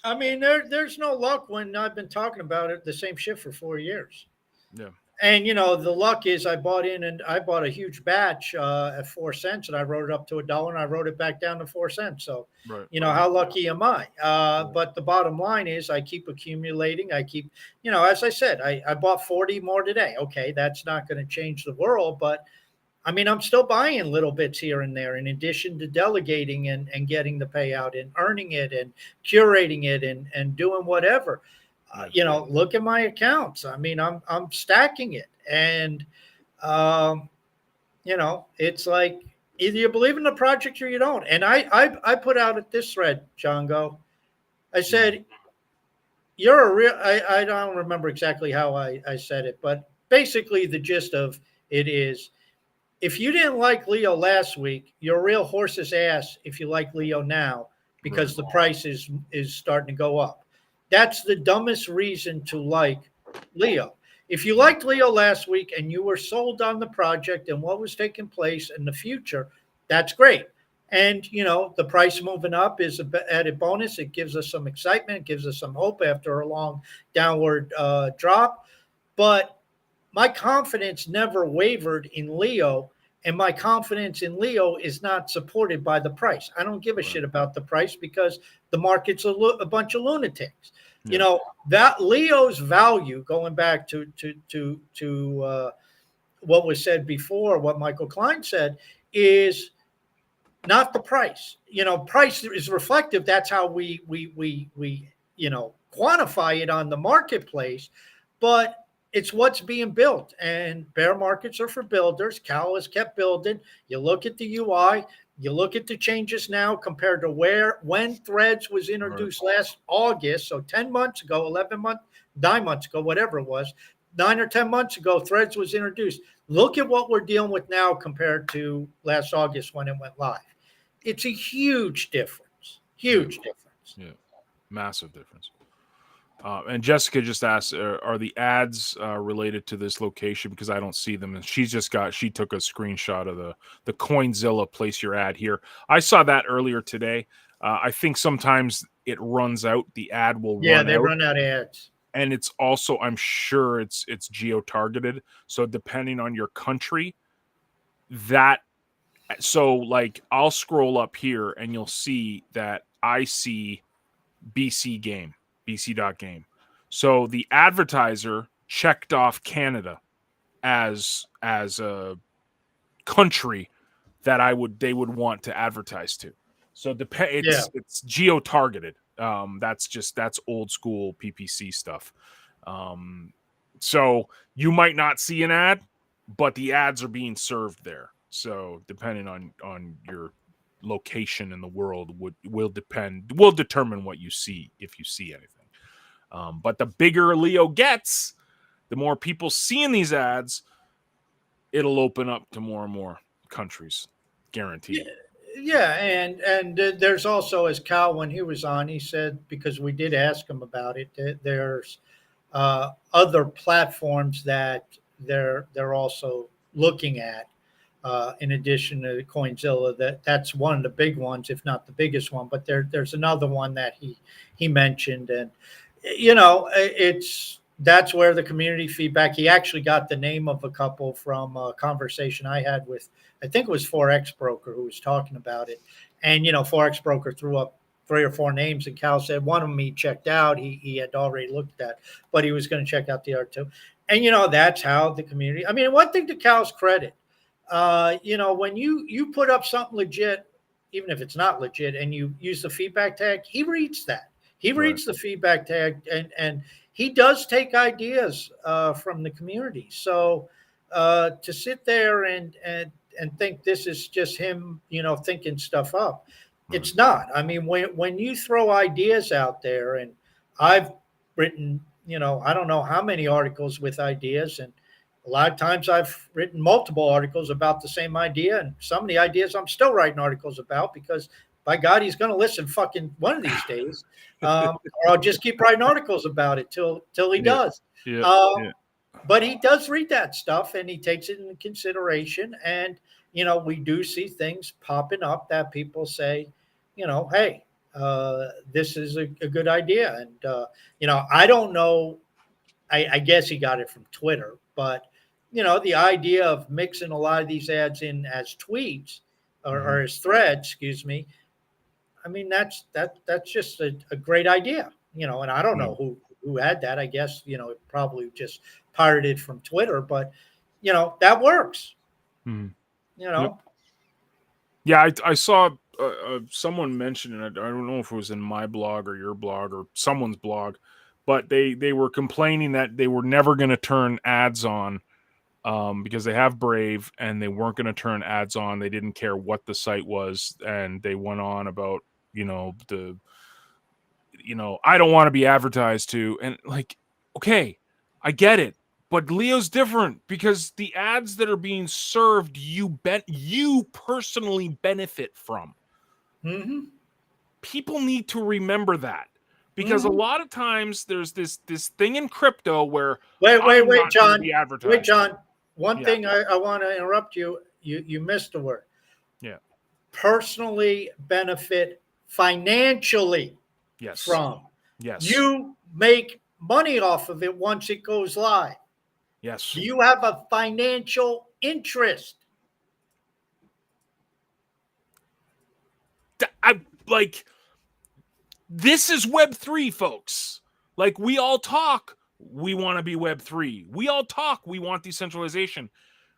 Speaker 2: I mean, there's no luck when I've been talking about it, the same shit for 4 years.
Speaker 1: Yeah.
Speaker 2: And, the luck is I bought a huge batch at 4 cents, and I wrote it up to $1, and I wrote it back down to 4 cents. So, how lucky am I? But the bottom line is I keep accumulating. I keep, as I said, I bought 40 more today. Okay, that's not going to change the world, but I mean, I'm still buying little bits here and there in addition to delegating and getting the payout and earning it and curating it and doing whatever. Look at my accounts. I mean, I'm stacking it, and it's like either you believe in the project or you don't. And I put out at this thread, Django. I said, "You're a real." I don't remember exactly how I said it, but basically the gist of it is, if you didn't like Leo last week, you're a real horse's ass if you like Leo now, because the price is starting to go up. That's the dumbest reason to like Leo. If you liked Leo last week and you were sold on the project and what was taking place in the future, that's great. And, the price moving up is an added bonus. It gives us some excitement. It gives us some hope after a long downward drop. But my confidence never wavered in Leo, and my confidence in Leo is not supported by the price. I don't give a shit about the price because the market's a bunch of lunatics. Yeah. That Leo's value, going back to what was said before, what Michael Klein said, is not the price. Price is reflective. That's how we quantify it on the marketplace, but it's what's being built, and bear markets are for builders. Cal has kept building. You look at the UI, you look at the changes now compared to when Threads was introduced last August. So 10 months ago, 9 months ago, whatever it was, 9 or 10 months ago, Threads was introduced. Look at what we're dealing with now compared to last August when it went live. It's a huge difference. Huge difference.
Speaker 1: Yeah, massive difference. And Jessica just asked, are the ads related to this location? Because I don't see them. And she took a screenshot of the Coinzilla place your ad here. I saw that earlier today. I think sometimes it runs out. The ad will
Speaker 2: Yeah,
Speaker 1: run
Speaker 2: they
Speaker 1: out.
Speaker 2: run out of ads.
Speaker 1: And it's also, I'm sure it's geo-targeted. So depending on your country, so like I'll scroll up here and you'll see that I see bc.game. So the advertiser checked off Canada as a country that they would want to advertise to. So it's geo-targeted. That's old school PPC stuff. So you might not see an ad, but the ads are being served there. So depending on your location in the world will determine what you see, if you see anything. But the bigger Leo gets, the more people seeing these ads, it'll open up to more and more countries, guaranteed.
Speaker 2: Yeah, and there's also, as Cal, when he was on, he said, because we did ask him about it, that there's other platforms that they're also looking at, in addition to Coinzilla. That's one of the big ones, if not the biggest one. But there's another one that he mentioned, and that's where the community feedback. He actually got the name of a couple from a conversation I had with, I think it was Forex Broker, who was talking about it. And Forex Broker threw up 3 or 4 names, and Cal said one of them he checked out. He had already looked at, but he was going to check out the other 2. And that's how the community. I mean, one thing to Cal's credit, when you put up something legit, even if it's not legit, and you use the feedback tag, he reads that. He reads the feedback tag, and he does take ideas from the community. So to sit there and think this is just him, thinking stuff up, it's not. I mean, when you throw ideas out there, and I've written, I don't know how many articles with ideas, and a lot of times I've written multiple articles about the same idea, and some of the ideas I'm still writing articles about, because by God, he's going to listen fucking one of these days. Or I'll just keep writing articles about it till he does. But he does read that stuff, and he takes it into consideration. And, we do see things popping up that people say, hey, this is a good idea. And, I don't know. I guess he got it from Twitter, but, the idea of mixing a lot of these ads in as tweets or as threads, excuse me. I mean, that's just a great idea, and I don't know who had that. I guess, it probably just pirated from Twitter, but, that works,
Speaker 1: Yep. Yeah, I saw someone mention it. I don't know if it was in my blog or your blog or someone's blog, but they were complaining that they were never going to turn ads on because they have Brave, and they weren't going to turn ads on. They didn't care what the site was, and they went on about I don't want to be advertised to, and like, okay, I get it, but Leo's different, because the ads that are being served, you personally benefit from. People need to remember that, because a lot of times there's this thing in crypto where
Speaker 2: wait, John. One thing I want to interrupt you. You missed a word.
Speaker 1: Yeah.
Speaker 2: Personally benefit financially.
Speaker 1: Yes.
Speaker 2: From.
Speaker 1: Yes.
Speaker 2: You make money off of it once it goes live.
Speaker 1: Yes.
Speaker 2: You have a financial interest.
Speaker 1: This is Web3, folks. Like, we all talk, we want to be Web3. We all talk, we want decentralization.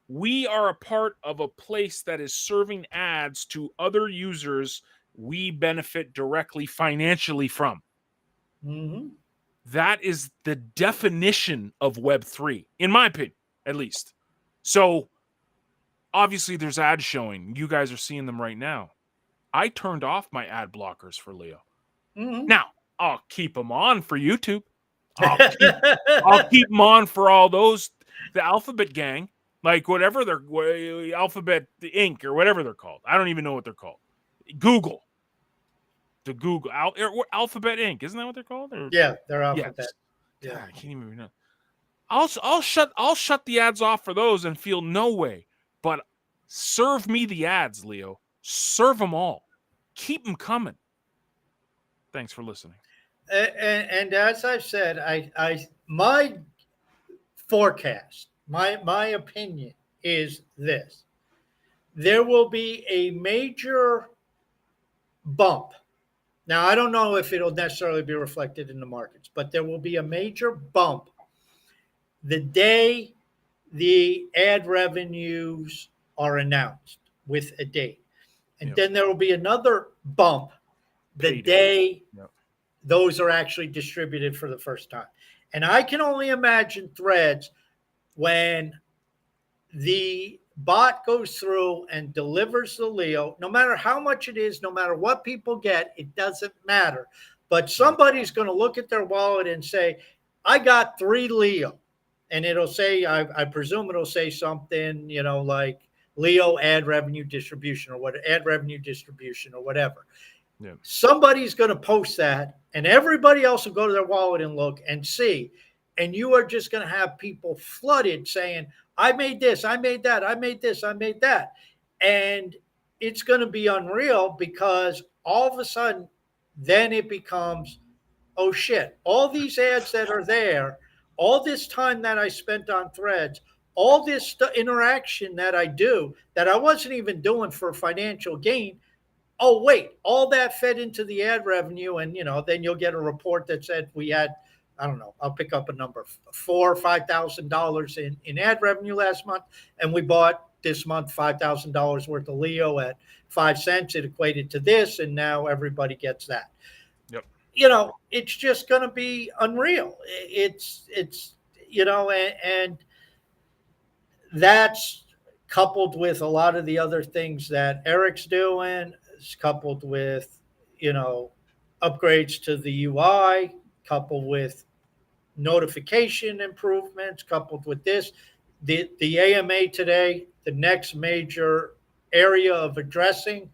Speaker 1: We are a part of a place that is serving ads to other users we benefit directly financially from. That is the definition of Web3, in my opinion, at least. So, obviously, there's ads showing. You guys are seeing them right now. I turned off my ad blockers for Leo. Now, I'll keep them on for YouTube. I'll keep them on for all those, the Alphabet Gang, like whatever they're, Alphabet Inc. or whatever they're called. I don't even know what they're called. Google. The Google Alphabet Inc. Isn't that what they're called?
Speaker 2: Yeah, they're Alphabet.
Speaker 1: Yeah, I can't even remember. I'll shut the ads off for those and feel no way. But serve me the ads, Leo. Serve them all. Keep them coming. Thanks for listening.
Speaker 2: And as I've said, my forecast, my opinion is this: there will be a major bump. Now, I don't know if it'll necessarily be reflected in the markets, but there will be a major bump the day the ad revenues are announced with a date. And
Speaker 1: Yep.
Speaker 2: then there will be another bump the
Speaker 1: Payday.
Speaker 2: day
Speaker 1: Yep.
Speaker 2: those are actually distributed for the first time. And I can only imagine Threads when the bot goes through and delivers the Leo, no matter how much it is, no matter what people get, it doesn't matter. But somebody's going to look at their wallet and say, I got 3 Leo. And it'll say, I presume it'll say something, like Leo ad revenue distribution or what ad revenue distribution or whatever.
Speaker 1: Yeah.
Speaker 2: Somebody's going to post that, and everybody else will go to their wallet and look and see. And you are just going to have people flooded saying, I made this, I made that, I made this, I made that. And it's going to be unreal because all of a sudden, then it becomes, oh shit, all these ads that are there, all this time that I spent on Threads, all this interaction that I do that I wasn't even doing for financial gain. Oh, wait, all that fed into the ad revenue. And, then you'll get a report that said we had, I don't know, I'll pick up a number, $4,000 or $5,000 in ad revenue last month. And we bought this month $5,000 worth of Leo at 5 cents. It equated to this. And now everybody gets that.
Speaker 1: Yep.
Speaker 2: It's just going to be unreal. It's and that's coupled with a lot of the other things that Eric's doing, coupled with, upgrades to the UI, coupled with notification improvements, coupled with this. The AMA today, the next major area of addressing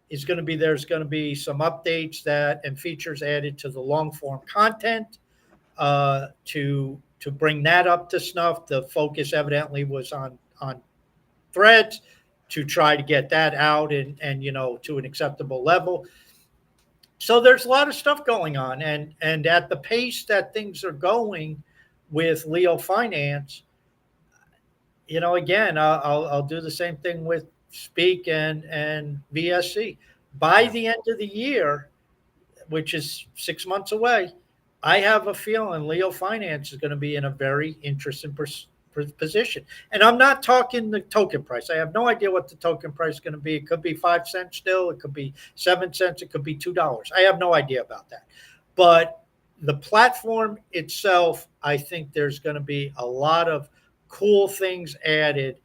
Speaker 2: is going to be, there's going to be some updates and features added to the long form content to bring that up to snuff. The focus evidently was on Threads to try to get that out and to an acceptable level. So there's a lot of stuff going on, and at the pace that things are going with Leo Finance, again, I'll do the same thing with Speak and VSC. By the end of the year, which is 6 months away, I have a feeling Leo Finance is going to be in a very interesting position. And I'm not talking the token price. I have no idea what the token price is going to be. It could be 5 cents still. It could be 7 cents. It could be $2. I have no idea about that. But the platform itself, I think there's going to be a lot of cool things added.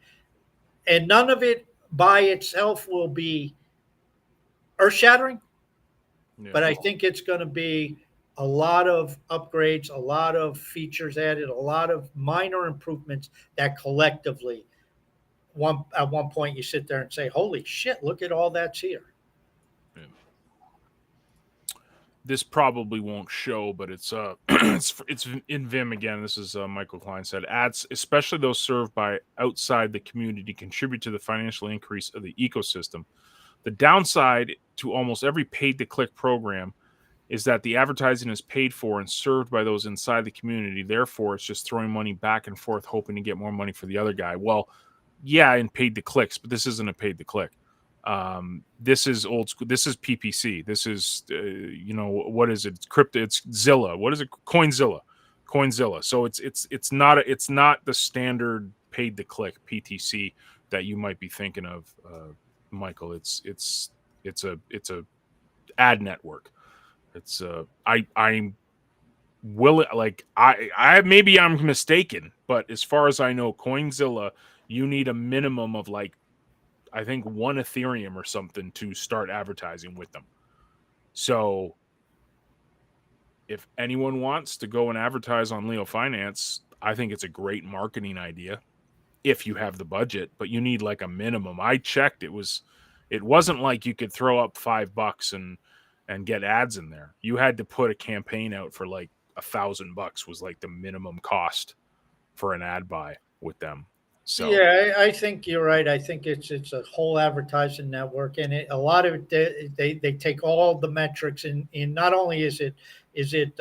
Speaker 2: And none of it by itself will be earth-shattering. Yeah. But I think it's going to be a lot of upgrades, a lot of features added, a lot of minor improvements that collectively, at one point you sit there and say, holy shit, look at all that's here. Yeah.
Speaker 1: This probably won't show, but it's it's in Vim again. This is Michael Klein said, ads, especially those served by outside the community, contribute to the financial increase of the ecosystem. The downside to almost every paid-to-click program is that the advertising is paid for and served by those inside the community. Therefore, it's just throwing money back and forth, hoping to get more money for the other guy. Well, yeah, and paid to clicks, but this isn't a paid to click. This is old school. This is PPC. This is, what is it? It's crypto. It's Zilla. What is it? Coinzilla. So it's not the standard paid to click PTC that you might be thinking of, Michael. It's a ad network. It's I'm willing, like I maybe I'm mistaken, but as far as I know, Coinzilla, you need a minimum of like, I think 1 Ethereum or something to start advertising with them. So if anyone wants to go and advertise on Leo Finance, I think it's a great marketing idea if you have the budget, but you need like a minimum. I checked, it wasn't like you could throw up $5 and get ads in there. You had to put a campaign out for like $1,000 was like the minimum cost for an ad buy with them. So
Speaker 2: Yeah, I think you're right. I think it's a whole advertising network, and a lot of it they take all the metrics, and not only is it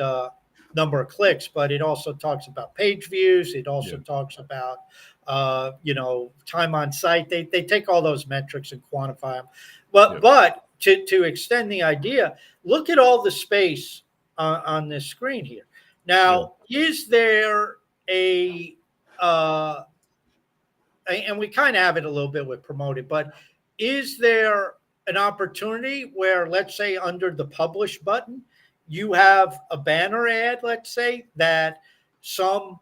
Speaker 2: number of clicks, but it also talks about page views. It also
Speaker 1: yeah,
Speaker 2: talks about time on site. They take all those metrics and quantify them.
Speaker 1: yeah,
Speaker 2: But to extend the idea, look at all the space on this screen here.
Speaker 1: yeah,
Speaker 2: Now, is there a uh, and we kind of have it a little bit with promoted, but is there an opportunity where, let's say, under the publish button, you have a banner ad, let's say, that some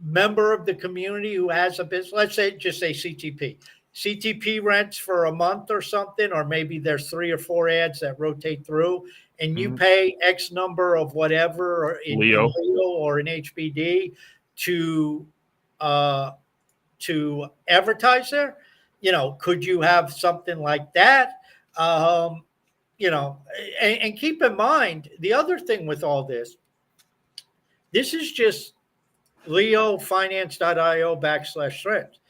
Speaker 2: member of the community who has a business, let's say, just say CTP. CTP rents for a month or something, or maybe there's 3 or 4 ads that rotate through, and you
Speaker 1: mhm.
Speaker 2: pay X number of whatever or in
Speaker 1: Leo,
Speaker 2: Leo or in HBD to uh, to advertise there. Could you have something like that? Um, and keep in mind the other thing with all this is just leofinance.io/threads.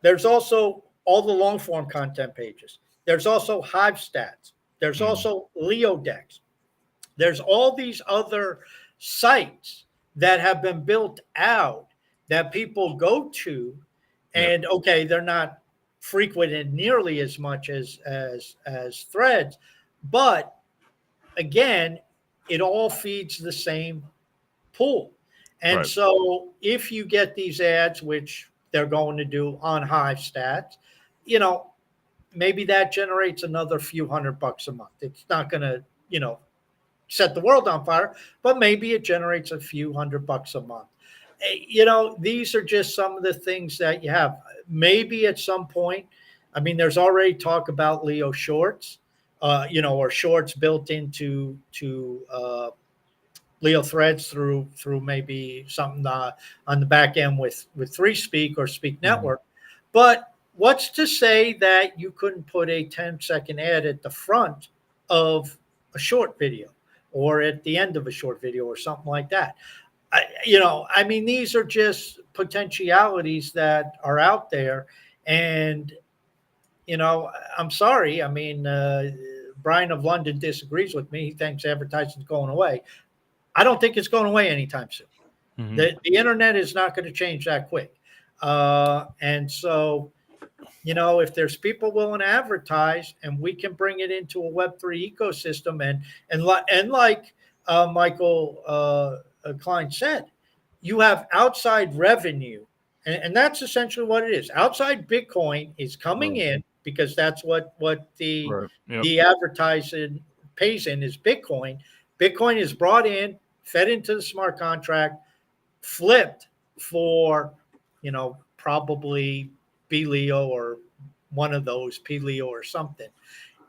Speaker 2: There's also all the long form content pages. There's also Hive Stats. There's
Speaker 1: mhm.
Speaker 2: also Leo Decks. There's all these other sites that have been built out that people go to,
Speaker 1: Yep,
Speaker 2: and okay, they're not frequented nearly as much as Threads, but again, it all feeds the same pool. And
Speaker 1: right,
Speaker 2: so if you get these ads, which they're going to do on Hive Stats, you know, maybe that generates another few $100 a month. It's not going to, set the world on fire, but maybe it generates a few $100 a month. These are just some of the things that you have. Maybe at some point, I mean, there's already talk about Leo Shorts, or Shorts built into to Leo Threads through maybe something on the back end with Three Speak or Speak
Speaker 1: mhm.
Speaker 2: Network. But what's to say that you couldn't put a 10-second ad at the front of a short video or at the end of a short video or something like that? I mean, these are just potentialities that are out there. And, I'm sorry. I mean, Brian of London disagrees with me. He thinks advertising is going away. I don't think it's going away anytime soon.
Speaker 1: Mhm.
Speaker 2: The internet is not going to change that quick. And so, if there's people willing to advertise and we can bring it into a Web3 ecosystem and like Michael Klein said, you have outside revenue. And that's essentially what it is. Outside Bitcoin is coming
Speaker 1: Right,
Speaker 2: in because that's what
Speaker 1: right, yep,
Speaker 2: the advertising pays in is Bitcoin. Bitcoin is brought in, fed into the smart contract, flipped for, probably BLEO or one of those, PLEO or something,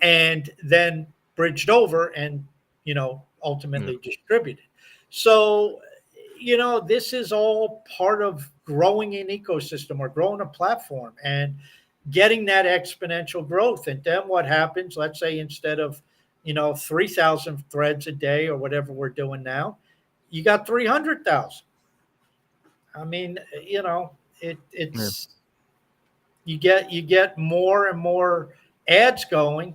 Speaker 2: and then bridged over and,
Speaker 1: yeah,
Speaker 2: ultimately distributed. So, this is all part of growing an ecosystem or growing a platform and getting that exponential growth. And then what happens, let's say instead of, 3,000 threads a day or whatever we're doing now, you got 300,000. I mean,
Speaker 1: yeah,
Speaker 2: it's you get more and more ads going,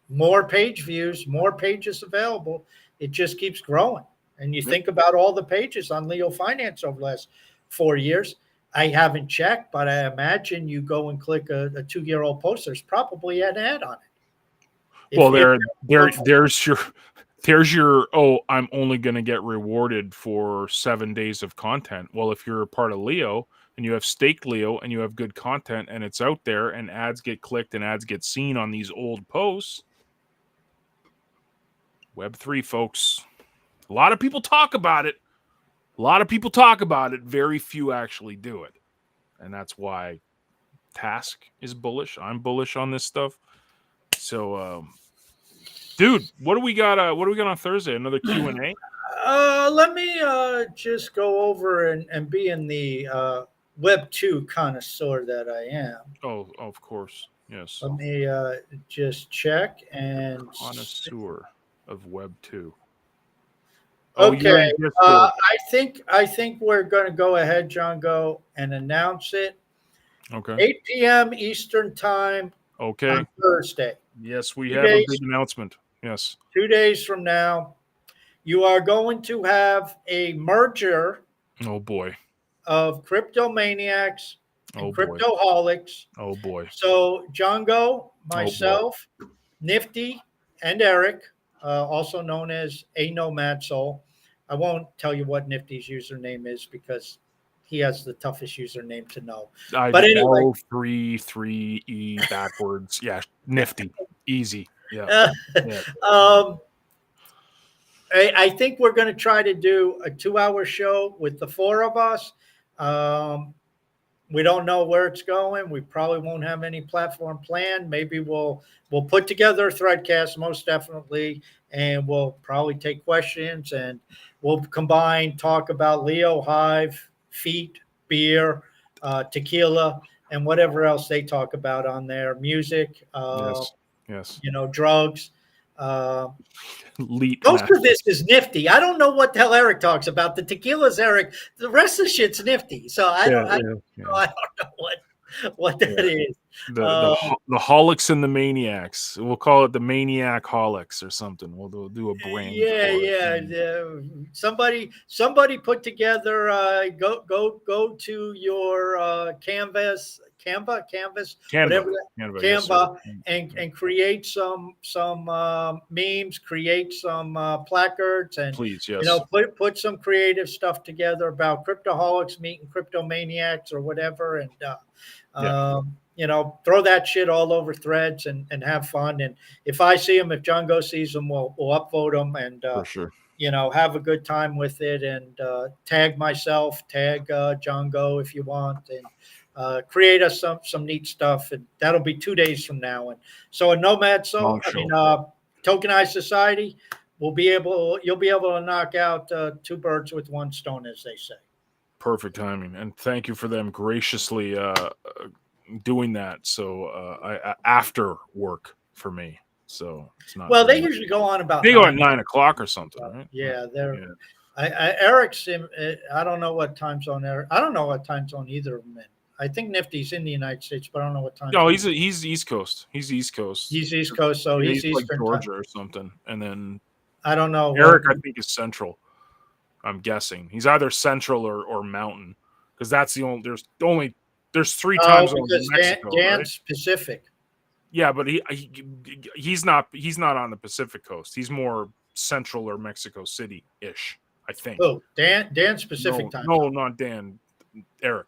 Speaker 2: more page views, more pages available. It just keeps growing. And you
Speaker 1: yep.
Speaker 2: think about all the pages on Leo Finance over the last 4 years. I haven't checked, but I imagine you go and click a 2-year-old post. There's probably an ad on it.
Speaker 1: Well,
Speaker 2: If
Speaker 1: there's your, oh, I'm only going to get rewarded for 7 days of content. Well, if you're a part of Leo and you have staked Leo and you have good content and it's out there and ads get clicked and ads get seen on these old posts, Web3, folks. A lot of people talk about it. A lot of people talk about it. Very few actually do it. And that's why Task is bullish. I'm bullish on this stuff. So, dude, what do we got? What do we got on Thursday? Another Q&A?
Speaker 2: let me just go over and be in the Web 2 connoisseur that I am.
Speaker 1: Oh, of course. Yes.
Speaker 2: Let me just check and
Speaker 1: Connoisseur of Web 2. Oh, you're
Speaker 2: Okay.
Speaker 1: in Discord.
Speaker 2: I think we're going to go ahead, John, go and announce it.
Speaker 1: Okay.
Speaker 2: 8 p.m. Eastern time
Speaker 1: Okay.
Speaker 2: on Thursday.
Speaker 1: Yes, we
Speaker 2: 2
Speaker 1: have a
Speaker 2: days,
Speaker 1: big announcement. Yes.
Speaker 2: 2 days from now, you are going to have a merger
Speaker 1: Oh boy.
Speaker 2: of Cryptomaniacs
Speaker 1: Oh
Speaker 2: and
Speaker 1: boy.
Speaker 2: Cryptoholics.
Speaker 1: Oh boy.
Speaker 2: So, Django,
Speaker 1: Oh boy.
Speaker 2: myself, Nifty, and Eric, also known as A Nomad Soul. I won't tell you what Nifty's username is because he has the toughest username to know. But anyway,
Speaker 1: L33E backwards. Yeah, nifty. Easy. Yeah.
Speaker 2: uh,
Speaker 1: Yeah.
Speaker 2: um, I think we're going to try to do a 2-hour show with the four of us. Um, we don't know where it's going. We probably won't have any platform planned. Maybe we'll put together a threadcast, most definitely, and we'll probably take questions and we'll combine talk about Leo Hive, feet, beer, tequila, and whatever else they talk about on there. Music,
Speaker 1: Yes. Yes.
Speaker 2: drugs. Uh,
Speaker 1: Leet
Speaker 2: Most
Speaker 1: master.
Speaker 2: of this is nifty. I don't know what the hell Eric talks about. The tequila's Eric. The rest of the shit's nifty. So I don't know what that is.
Speaker 1: The holics and the maniacs. We'll call it the maniac holics or something. We'll do a brand
Speaker 2: Yeah,
Speaker 1: for
Speaker 2: yeah.
Speaker 1: it.
Speaker 2: Somebody put together. Go to your Canvas,
Speaker 1: Canva.
Speaker 2: whatever that,
Speaker 1: Canva, yes, sir.
Speaker 2: Canva, and create some memes, create some placards, and
Speaker 1: Please, yes.
Speaker 2: put some creative stuff together about cryptoholics meeting cryptomaniacs or whatever, and throw that shit all over threads and have fun. And if I see them, if John Go sees them, we'll upvote them and
Speaker 1: For sure.
Speaker 2: have a good time with it. And tag myself, tag John Go if you want, and create us some neat stuff. And that'll be 2 days from now. And so a Nomad Soul, Tokenized Society, you'll be able to knock out 2 birds with 1 stone, as they say.
Speaker 1: Perfect timing, and thank you for them graciously doing that. So after work for me, so it's not.
Speaker 2: Well, they usually go on about.
Speaker 1: They go at 9 o'clock or something, right?
Speaker 2: Yeah, they're. Yeah. Eric's in. I don't know what time zone. I don't know what time zone either of them in. I think Nifty's in the United States, but I don't know what time.
Speaker 1: No, he's East Coast. He's East Coast.
Speaker 2: He's East Coast, so he's
Speaker 1: like
Speaker 2: Eastern
Speaker 1: Georgia
Speaker 2: time.
Speaker 1: or something, and then
Speaker 2: I don't know.
Speaker 1: Eric, I think, is Central. I'm guessing he's either Central or Mountain, because that's the only. There's 3 time zones in Mexico.
Speaker 2: Dan's right? Pacific.
Speaker 1: Yeah, but he's not on the Pacific coast. He's more Central or Mexico City ish, I think.
Speaker 2: Oh, Dan's Pacific time.
Speaker 1: No, not Dan. Eric.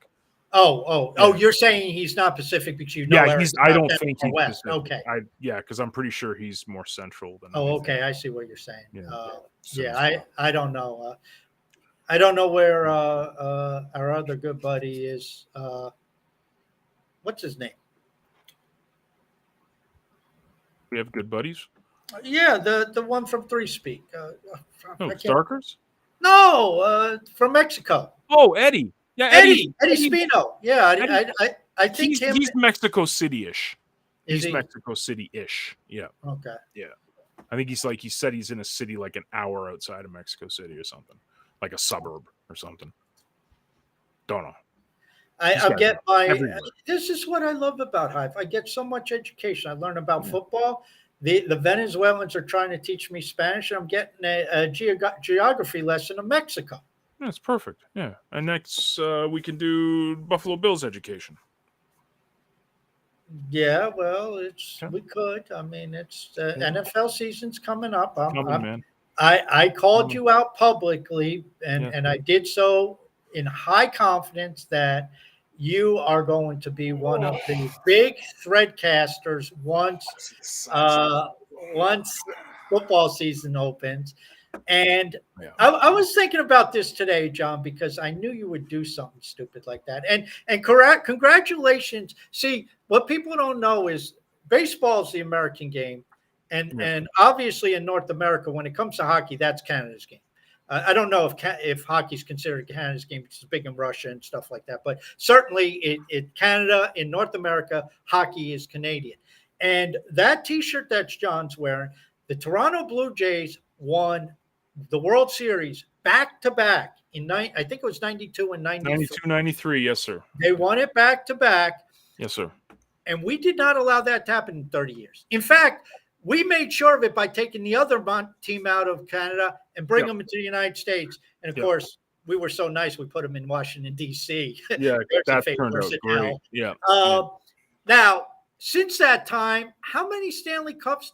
Speaker 2: Oh! You're saying he's not Pacific because Eric.
Speaker 1: I don't think he's
Speaker 2: West.
Speaker 1: Pacific. Okay. Because I'm pretty sure he's more Central than.
Speaker 2: Oh, okay. I see what you're saying.
Speaker 1: Yeah.
Speaker 2: I don't know. I don't know where our other good buddy is. What's his name?
Speaker 1: We have good buddies.
Speaker 2: Yeah, the one from Three Speak.
Speaker 1: Starkers?
Speaker 2: No, from Mexico.
Speaker 1: Oh, Eddie. Yeah,
Speaker 2: Eddie Spino. Yeah, Eddie, I think
Speaker 1: he's Mexico City-ish.
Speaker 2: He's
Speaker 1: Mexico City-ish. Yeah.
Speaker 2: Okay.
Speaker 1: Yeah. I think he said he's in a city like an hour outside of Mexico City or something, like a suburb or something. Don't know.
Speaker 2: I get this is what I love about Hive. I get so much education. I learn about football. The Venezuelans are trying to teach me Spanish. And I'm getting a geography lesson of Mexico.
Speaker 1: That's perfect. Yeah. And next we can do Buffalo Bills education.
Speaker 2: Yeah, well, we could. I mean, it's NFL season's coming up.
Speaker 1: Man.
Speaker 2: I called you out publicly, and I did so in high confidence that you are going to be one of the big threadcasters once football season opens. And I was thinking about this today, John, because I knew you would do something stupid like that. And congratulations. See, what people don't know is baseball is the American game. And obviously in North America, when it comes to hockey, that's Canada's game. I don't know if hockey is considered Canada's game because it's big in Russia and stuff like that. But certainly in Canada, in North America, hockey is Canadian. And that T-shirt that John's wearing, the Toronto Blue Jays won the World Series back to back I think it was 92 and 93.
Speaker 1: 92, 93, yes, sir.
Speaker 2: They won it back to back.
Speaker 1: Yes, sir.
Speaker 2: And we did not allow that to happen in 30 years. In fact, we made sure of it by taking the other team out of Canada and bring them into the United States. And of course, we were so nice, we put them in Washington, D.C.
Speaker 1: Yeah, that turned out great. Yeah.
Speaker 2: Now, since that time, how many Stanley Cups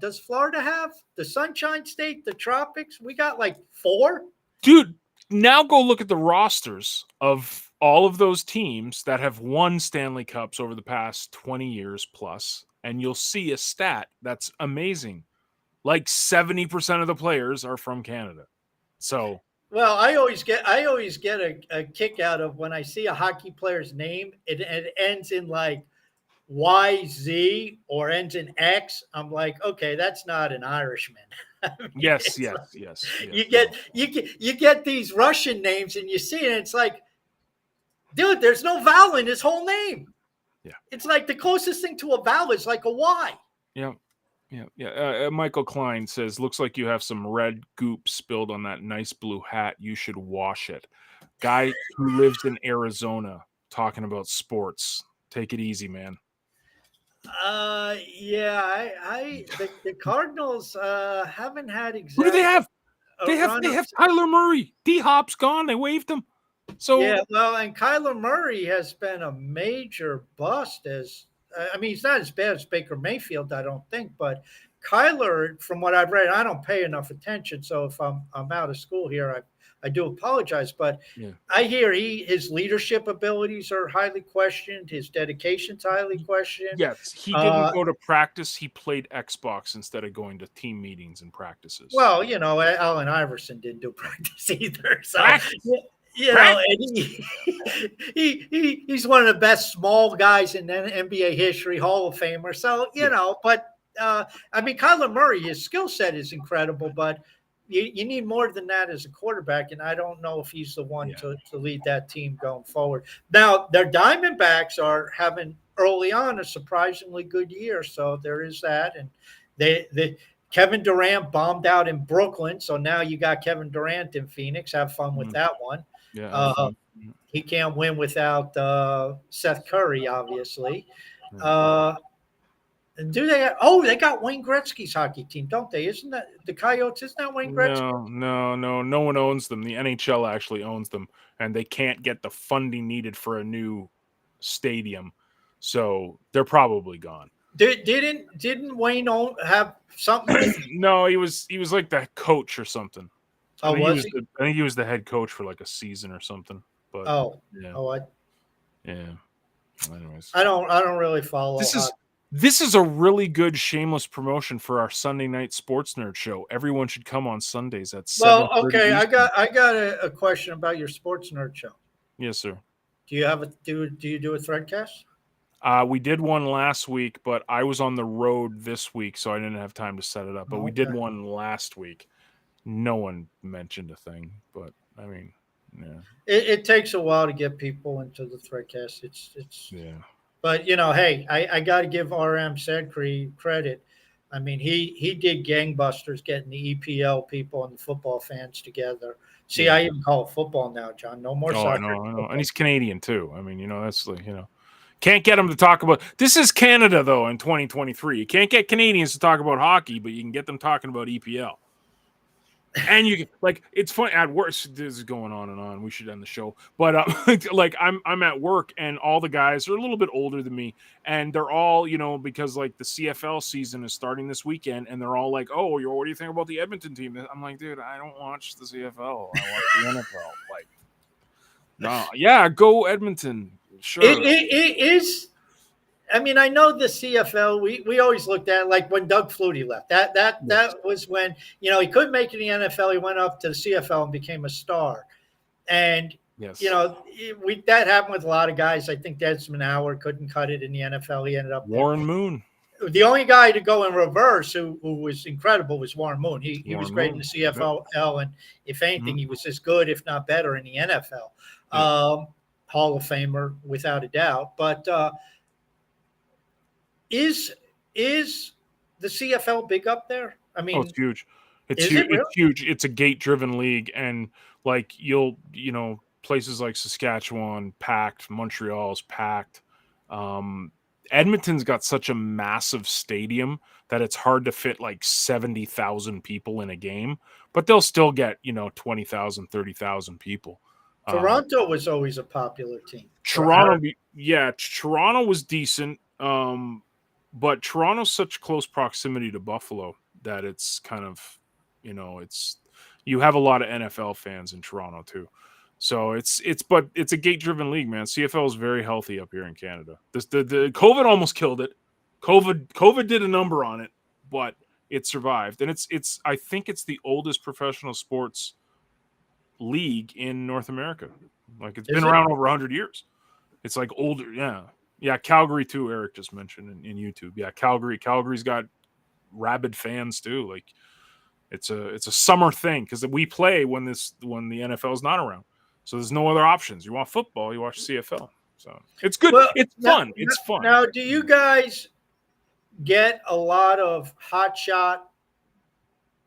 Speaker 2: does Florida have? The Sunshine State, the Tropics? We got like 4?
Speaker 1: Dude, now go look at the rosters of all of those teams that have won Stanley Cups over the past 20 years plus, and you'll see a stat that's amazing. Like 70% of the players are from Canada. So,
Speaker 2: well, I always get a kick out of when I see a hockey player's name, it ends in like YZ or ends in X. I'm like, okay, that's not an Irishman. I mean,
Speaker 1: yes.
Speaker 2: You get these Russian names and you see it, and it's like, dude, there's no vowel in his whole name.
Speaker 1: Yeah.
Speaker 2: It's like the closest thing to a vowel is like a Y.
Speaker 1: Yeah. Michael Klein says, looks like you have some red goop spilled on that nice blue hat. You should wash it. Guy who lives in Arizona talking about sports. Take it easy, man.
Speaker 2: The Cardinals haven't had exactly.
Speaker 1: Who do they have? They have Kyler Murray. D-Hop's gone. They waived him. So
Speaker 2: yeah, well, and Kyler Murray has been a major bust. He's not as bad as Baker Mayfield, I don't think, but Kyler, from what I've read, I don't pay enough attention. So if I'm out of school here, I do apologize, but I hear his leadership abilities are highly questioned. His dedication's highly questioned.
Speaker 1: Yes, he didn't go to practice. He played Xbox instead of going to team meetings and practices.
Speaker 2: Well, Allen Iverson didn't do practice either. So, and he's one of the best small guys in NBA history, Hall of Famer. So, but Kyler Murray, his skill set is incredible, but you need more than that as a quarterback, and I don't know if he's the one to lead that team going forward. Now, their Diamondbacks are having early on a surprisingly good year, so there is that. And they Kevin Durant bombed out in Brooklyn, so now you got Kevin Durant in Phoenix. Have fun with that one.
Speaker 1: Yeah,
Speaker 2: he can't win without Seth Curry, obviously. Do they? They got Wayne Gretzky's hockey team, don't they? Isn't that the Coyotes? Isn't that Wayne Gretzky?
Speaker 1: No one owns them. The NHL actually owns them, and they can't get the funding needed for a new stadium, so they're probably gone.
Speaker 2: Didn't Wayne have something?
Speaker 1: No, he was like the coach or something.
Speaker 2: I
Speaker 1: think he was the head coach for like a season or something. But anyways,
Speaker 2: I don't really follow.
Speaker 1: This is a really good shameless promotion for our Sunday night sports nerd show. Everyone should come on Sundays at 7:30.
Speaker 2: Well, okay, I got a question about your sports nerd show.
Speaker 1: Yes, sir.
Speaker 2: Do you do a threadcast?
Speaker 1: We did one last week, but I was on the road this week, so I didn't have time to set it up. But we did one last week. No one mentioned a thing, but I mean, yeah.
Speaker 2: It takes a while to get people into the threadcast. It's
Speaker 1: yeah.
Speaker 2: But hey, I got to give RM Sedcree credit. I mean, he did gangbusters getting the EPL people and the football fans together. See, I even call it football now, John. No more soccer.
Speaker 1: I know. And he's Canadian too. I mean, that's like, can't get him to talk about. This is Canada though in 2023. You can't get Canadians to talk about hockey, but you can get them talking about EPL. And you it's funny at work. This is going on and on. We should end the show, but I'm at work and all the guys are a little bit older than me, and they're all because the CFL season is starting this weekend, and they're all like, "Oh, what do you think about the Edmonton team?" I'm like, dude, I don't watch the CFL. I watch the NFL. No, yeah, go Edmonton. Sure,
Speaker 2: it is. I mean, I know the CFL. We always looked at when Doug Flutie left. That was when he couldn't make it in the NFL. He went up to the CFL and became a star. And that happened with a lot of guys. I think Desmond Howard couldn't cut it in the NFL. He ended up
Speaker 1: Warren Moon.
Speaker 2: The only guy to go in reverse who was incredible was Warren Moon. He was great in the CFL, and if anything, he was as good, if not better, in the NFL. Hall of Famer without a doubt, but. Is the CFL big up there? I mean,
Speaker 1: it's huge. It's
Speaker 2: Is
Speaker 1: huge.
Speaker 2: it really?
Speaker 1: It's huge. It's a gate-driven league, and like places like Saskatchewan packed, Montreal's packed. Edmonton's got such a massive stadium that it's hard to fit like 70,000 people in a game, but they'll still get 20,000, 30,000 people.
Speaker 2: Toronto was always a popular team.
Speaker 1: Toronto was decent, but Toronto's such close proximity to Buffalo that it's kind of, you have a lot of NFL fans in Toronto too. So it's a gate-driven league, man. CFL is very healthy up here in Canada. The COVID almost killed it. COVID did a number on it, but it survived. And I think it's the oldest professional sports league in North America. Like it's been around over 100 years. It's like older, yeah. Yeah, Calgary too, Eric just mentioned in YouTube. Yeah, Calgary's got rabid fans too. Like it's a summer thing because we play when the NFL is not around. So there's no other options. You want football, you watch CFL. So it's good.
Speaker 2: Well,
Speaker 1: it's fun. It's fun.
Speaker 2: Now, do you guys get a lot of hot shot?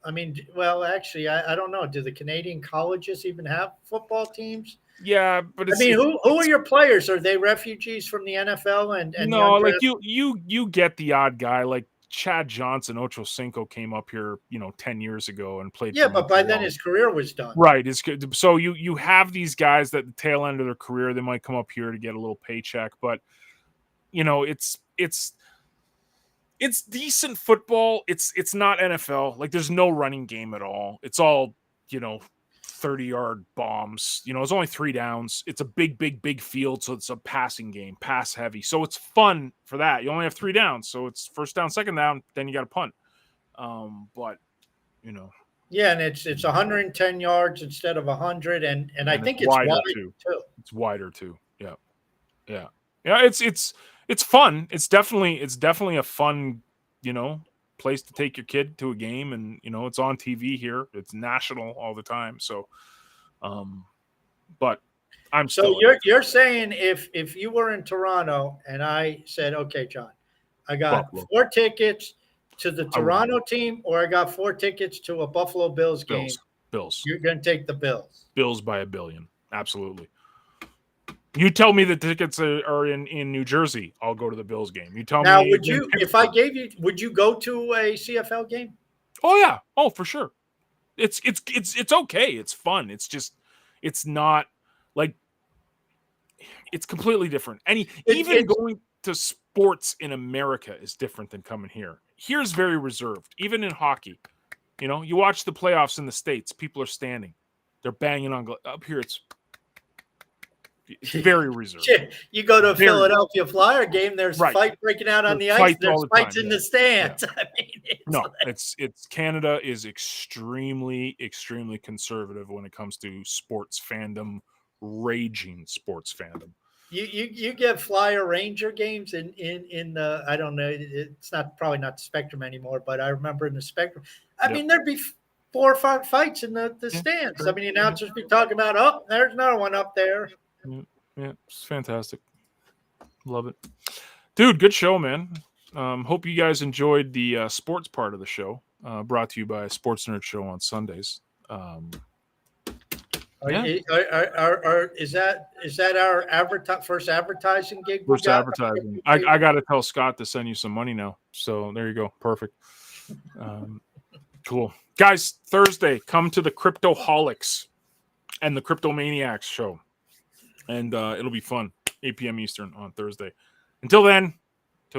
Speaker 2: I mean, well, actually, I don't know. Do the Canadian colleges even have football teams?
Speaker 1: Yeah, but
Speaker 2: who are your players? Are they refugees from the NFL? And
Speaker 1: no, like you get the odd guy like Chad Johnson, Ocho Cinco came up here, 10 years ago and played.
Speaker 2: Yeah, but by then his career was done.
Speaker 1: Right. So you have these guys that the tail end of their career, they might come up here to get a little paycheck, but it's decent football. It's not NFL. Like there's no running game at all. It's all, 30-yard bombs. It's only 3 downs. It's a big field, so it's a passing game, pass heavy. So it's fun for that. You only have 3 downs, so it's first down, second down, then you got to punt. But
Speaker 2: yeah, and it's 110 yards instead of 100, and I think it's wider too.
Speaker 1: It's wider too. Yeah. It's fun. It's definitely a fun, place to take your kid to a game, and it's on TV here. It's national all the time. So, but I'm
Speaker 2: so you're saying if you were in Toronto and I said, okay, John, I got Buffalo. 4 tickets to the Toronto team, or I got 4 tickets to a Buffalo Bills game.
Speaker 1: Bills.
Speaker 2: You're going to take the Bills.
Speaker 1: Bills by a billion. Absolutely. You tell me the tickets are in New Jersey, I'll go to the Bills game. You tell
Speaker 2: now,
Speaker 1: me.
Speaker 2: Now, if I gave you, would you go to a CFL game?
Speaker 1: Oh yeah. Oh, for sure. It's okay. It's fun. It's just, it's not like, it's completely different. Going to sports in America is different than coming here. Here's very reserved. Even in hockey, you watch the playoffs in the States, people are standing. They're banging on up here. It's very reserved.
Speaker 2: You go to a Philadelphia Flyer game, there's a fight breaking out on the ice. There's fights in the stands. Yeah. I mean,
Speaker 1: it's Canada is extremely, extremely conservative when it comes to sports fandom, raging sports fandom.
Speaker 2: You get Flyer Ranger games in the, I don't know, it's probably not the Spectrum anymore, but I remember in the Spectrum. I mean, there'd be 4 or 5 fights in the stands. Sure. I mean, the announcers be talking about, oh, there's another one up there.
Speaker 1: Yeah, it's fantastic. Love it. Dude, good show, man. Hope you guys enjoyed the sports part of the show, brought to you by Sports Nerd Show on Sundays.
Speaker 2: Is that our first advertising gig?
Speaker 1: First advertising. I got to tell Scott to send you some money now. So there you go. Perfect. Cool. Guys, Thursday, come to the Cryptoholics and the Cryptomaniacs show. And it'll be fun. 8 p.m. Eastern on Thursday. Until then,